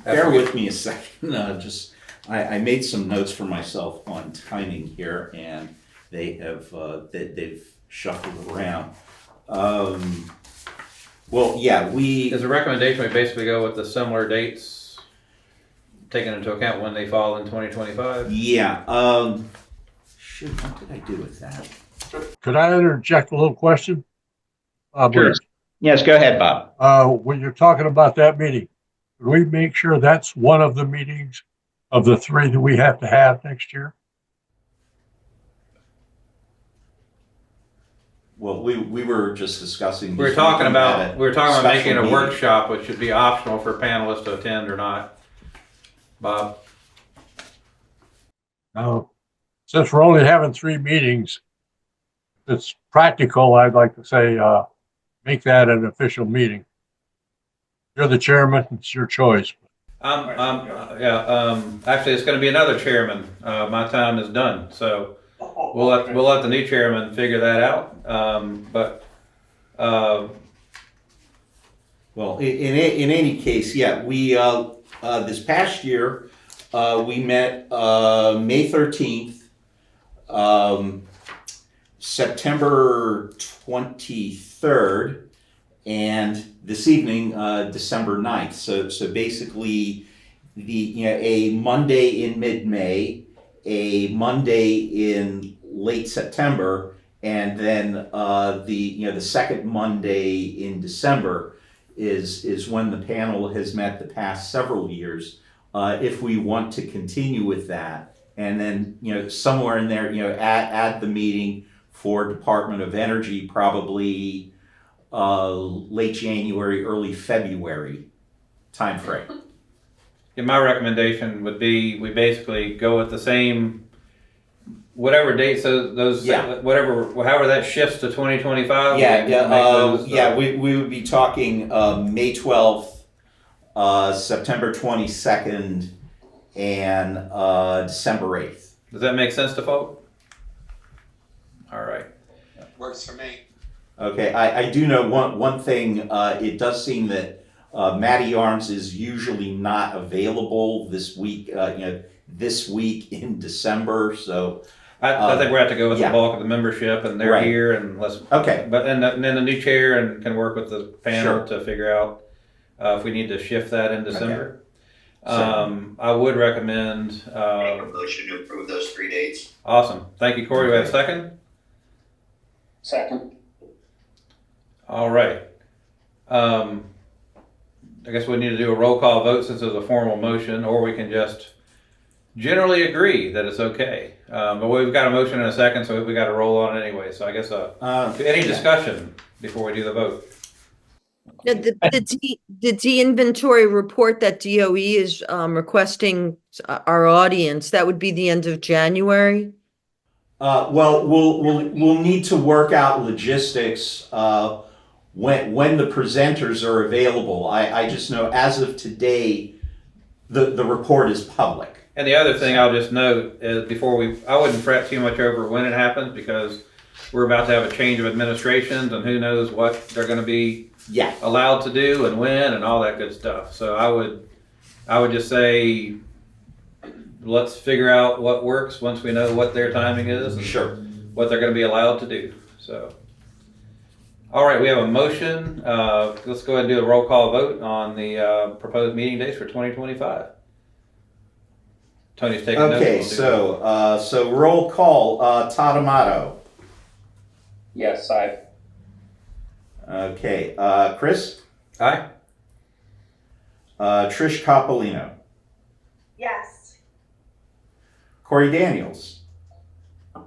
Bear with me a second. I made some notes for myself on timing here, and they've shuffled around. Well, yeah, as a recommendation, we basically go with the similar dates, taking into account when they fall in 2025. Yeah. Shoot, what did I do with that? Could I interject a little question? Sure. Yes, go ahead, Bob. When you're talking about that meeting, could we make sure that's one of the meetings of the 3 that we have to have next year? Well, we were just discussing. We were talking about making a workshop, which should be optional for panelists to attend or not. Bob? Now, since we're only having 3 meetings, it's practical. I'd like to say, make that an official meeting. You're the chairman. It's your choice. Actually, it's going to be another chairman. My time is done, so we'll let the new chairman figure that out. Well, in any case, yeah, we this past year we met May 13th, September 23rd, and this evening December 9th. So basically, a Monday in mid-May, a Monday in late September, and then the second Monday in December is when the panel has met the past several years. If we want to continue with that, and then somewhere in there, add the meeting for Department of Energy, probably late January, early February timeframe. Yeah, my recommendation would be we basically go with the same, whatever dates however that shifts to 2025. We would be talking May 12th, September 22nd, and December 8th. Does that make sense to folks? All right. Works for me. Okay, I do know one thing. It does seem that Matty Arms is usually not available this week. This week in December. So I think we're going to have to go with the bulk of the membership, and they're here, and let's. Okay. But then the new chair can work with the panel to figure out if we need to shift that in December. Okay. I would recommend. Make a motion to approve those 3 dates. Awesome. Thank you, Corey. Do we have a second? Second. All right. I guess we need to do a roll call vote since it's a formal motion, or we can just generally agree that it's okay. But we've got a motion and a second, so we got to roll on it anyway. So I guess any discussion before we do the vote? Now, the de-inventory report that DOE is requesting our audience, that would be the end of January? Well, we'll need to work out logistics when the presenters are available. I just know as of today, the report is public. And the other thing I'll just note is I wouldn't fret too much over when it happens, because we're about to have a change of administrations and who knows what they're going to be allowed to do and when and all that good stuff. So I would just say, let's figure out what works once we know what their timing is and what they're going to be allowed to do. So, all right, we have a motion. Let's go ahead and do a roll call vote on the proposed meeting dates for 2025. Tony's taking notes. Okay, so roll call. Todd Amato. Yes, aye. Okay, Chris. Aye. Trish Coppolino. Yes. Corey Daniels.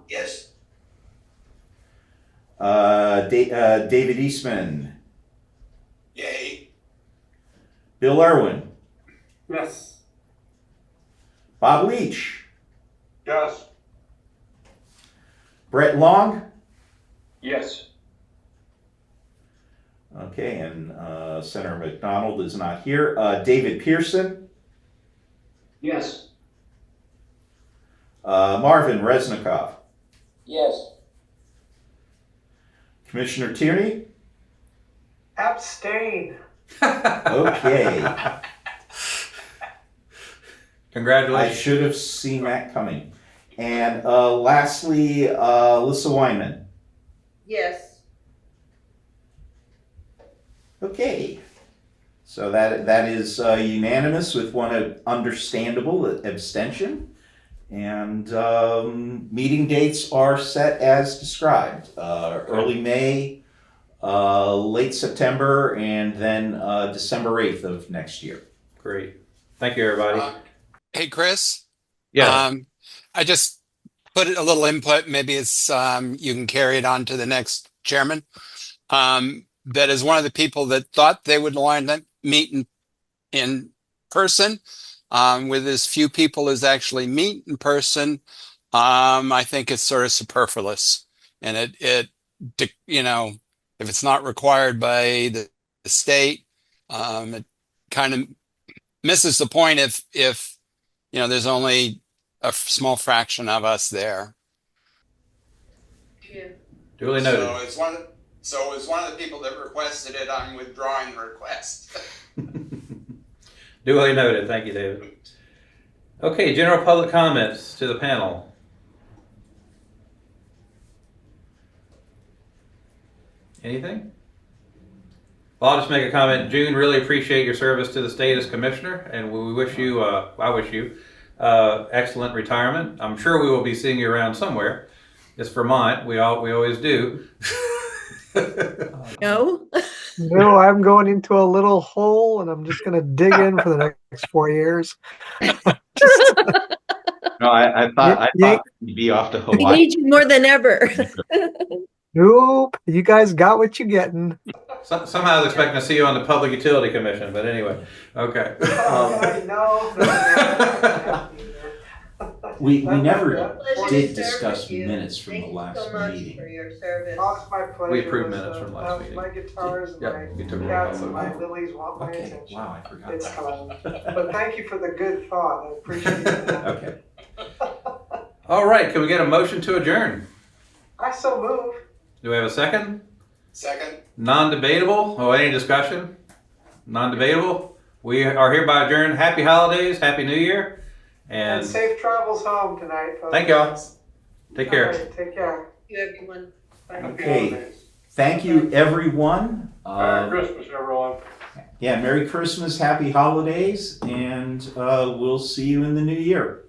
Yes. David Eastman. Yay. Bill Irwin. Yes. Bob Leach. Yes. Brett Long. Yes. Okay, and Senator McDonald is not here. David Pearson. Yes. Marvin Resnikoff. Yes. Commissioner Tierney. Abstain. Okay. Congratulations. I should have seen that coming. And lastly, Alyssa Wyman. Yes. Okay. So that is unanimous with one understandable abstention. And meeting dates are set as described. Early May, late September, and then December 8th of next year. Great. Thank you, everybody. Hey, Chris. Yeah. I just put a little input. Maybe it's you can carry it on to the next chairman. That is one of the people that thought they would want to meet in person. With as few people as actually meet in person, I think it's sort of superfluous. And it if it's not required by the state, it kind of misses the point if there's only a small fraction of us there. Yeah. Duly noted. So it's one of the people that requested it. I'm withdrawing the request. Duly noted. Thank you, David. Okay, general public comments to the panel. Anything? Well, I'll just make a comment. June, really appreciate your service to the state as commissioner, and we wish you, I wish you, excellent retirement. I'm sure we will be seeing you around somewhere. It's Vermont. We always do. No? No, I'm going into a little hole and I'm just going to dig in for the next 4 years. No, I thought you'd be off to We Hawaii. need you more than ever. Nope, you guys got what you're getting. Somehow I was expecting to see you on the Public Utility Commission, but anyway, okay. No. We never Pleasure did to serve discuss with you. minutes from Thank the you last so much meeting. for your service. Oh, it's my pleasure. We approved Listen, minutes from last meeting. My guitars and Yep, my you took a cats roll and call my vote. lilies want my Okay, attention. wow, I forgot It's that. fun. But thank you for the good thought. I appreciate that. Okay. All right, can we get a motion to adjourn? I so move. Do we have a second? Second. Non-debatable? Oh, any discussion? Non-debatable? We are hereby adjourned. Happy holidays, Happy New Year. And And safe travels home tonight, folks. thank y'all. Take care. All right, take care. Thank you, everyone. Bye. Okay. Thank you, everyone. Merry Christmas, everyone. Yeah, Merry Christmas, Happy Holidays, and we'll see you in the new year.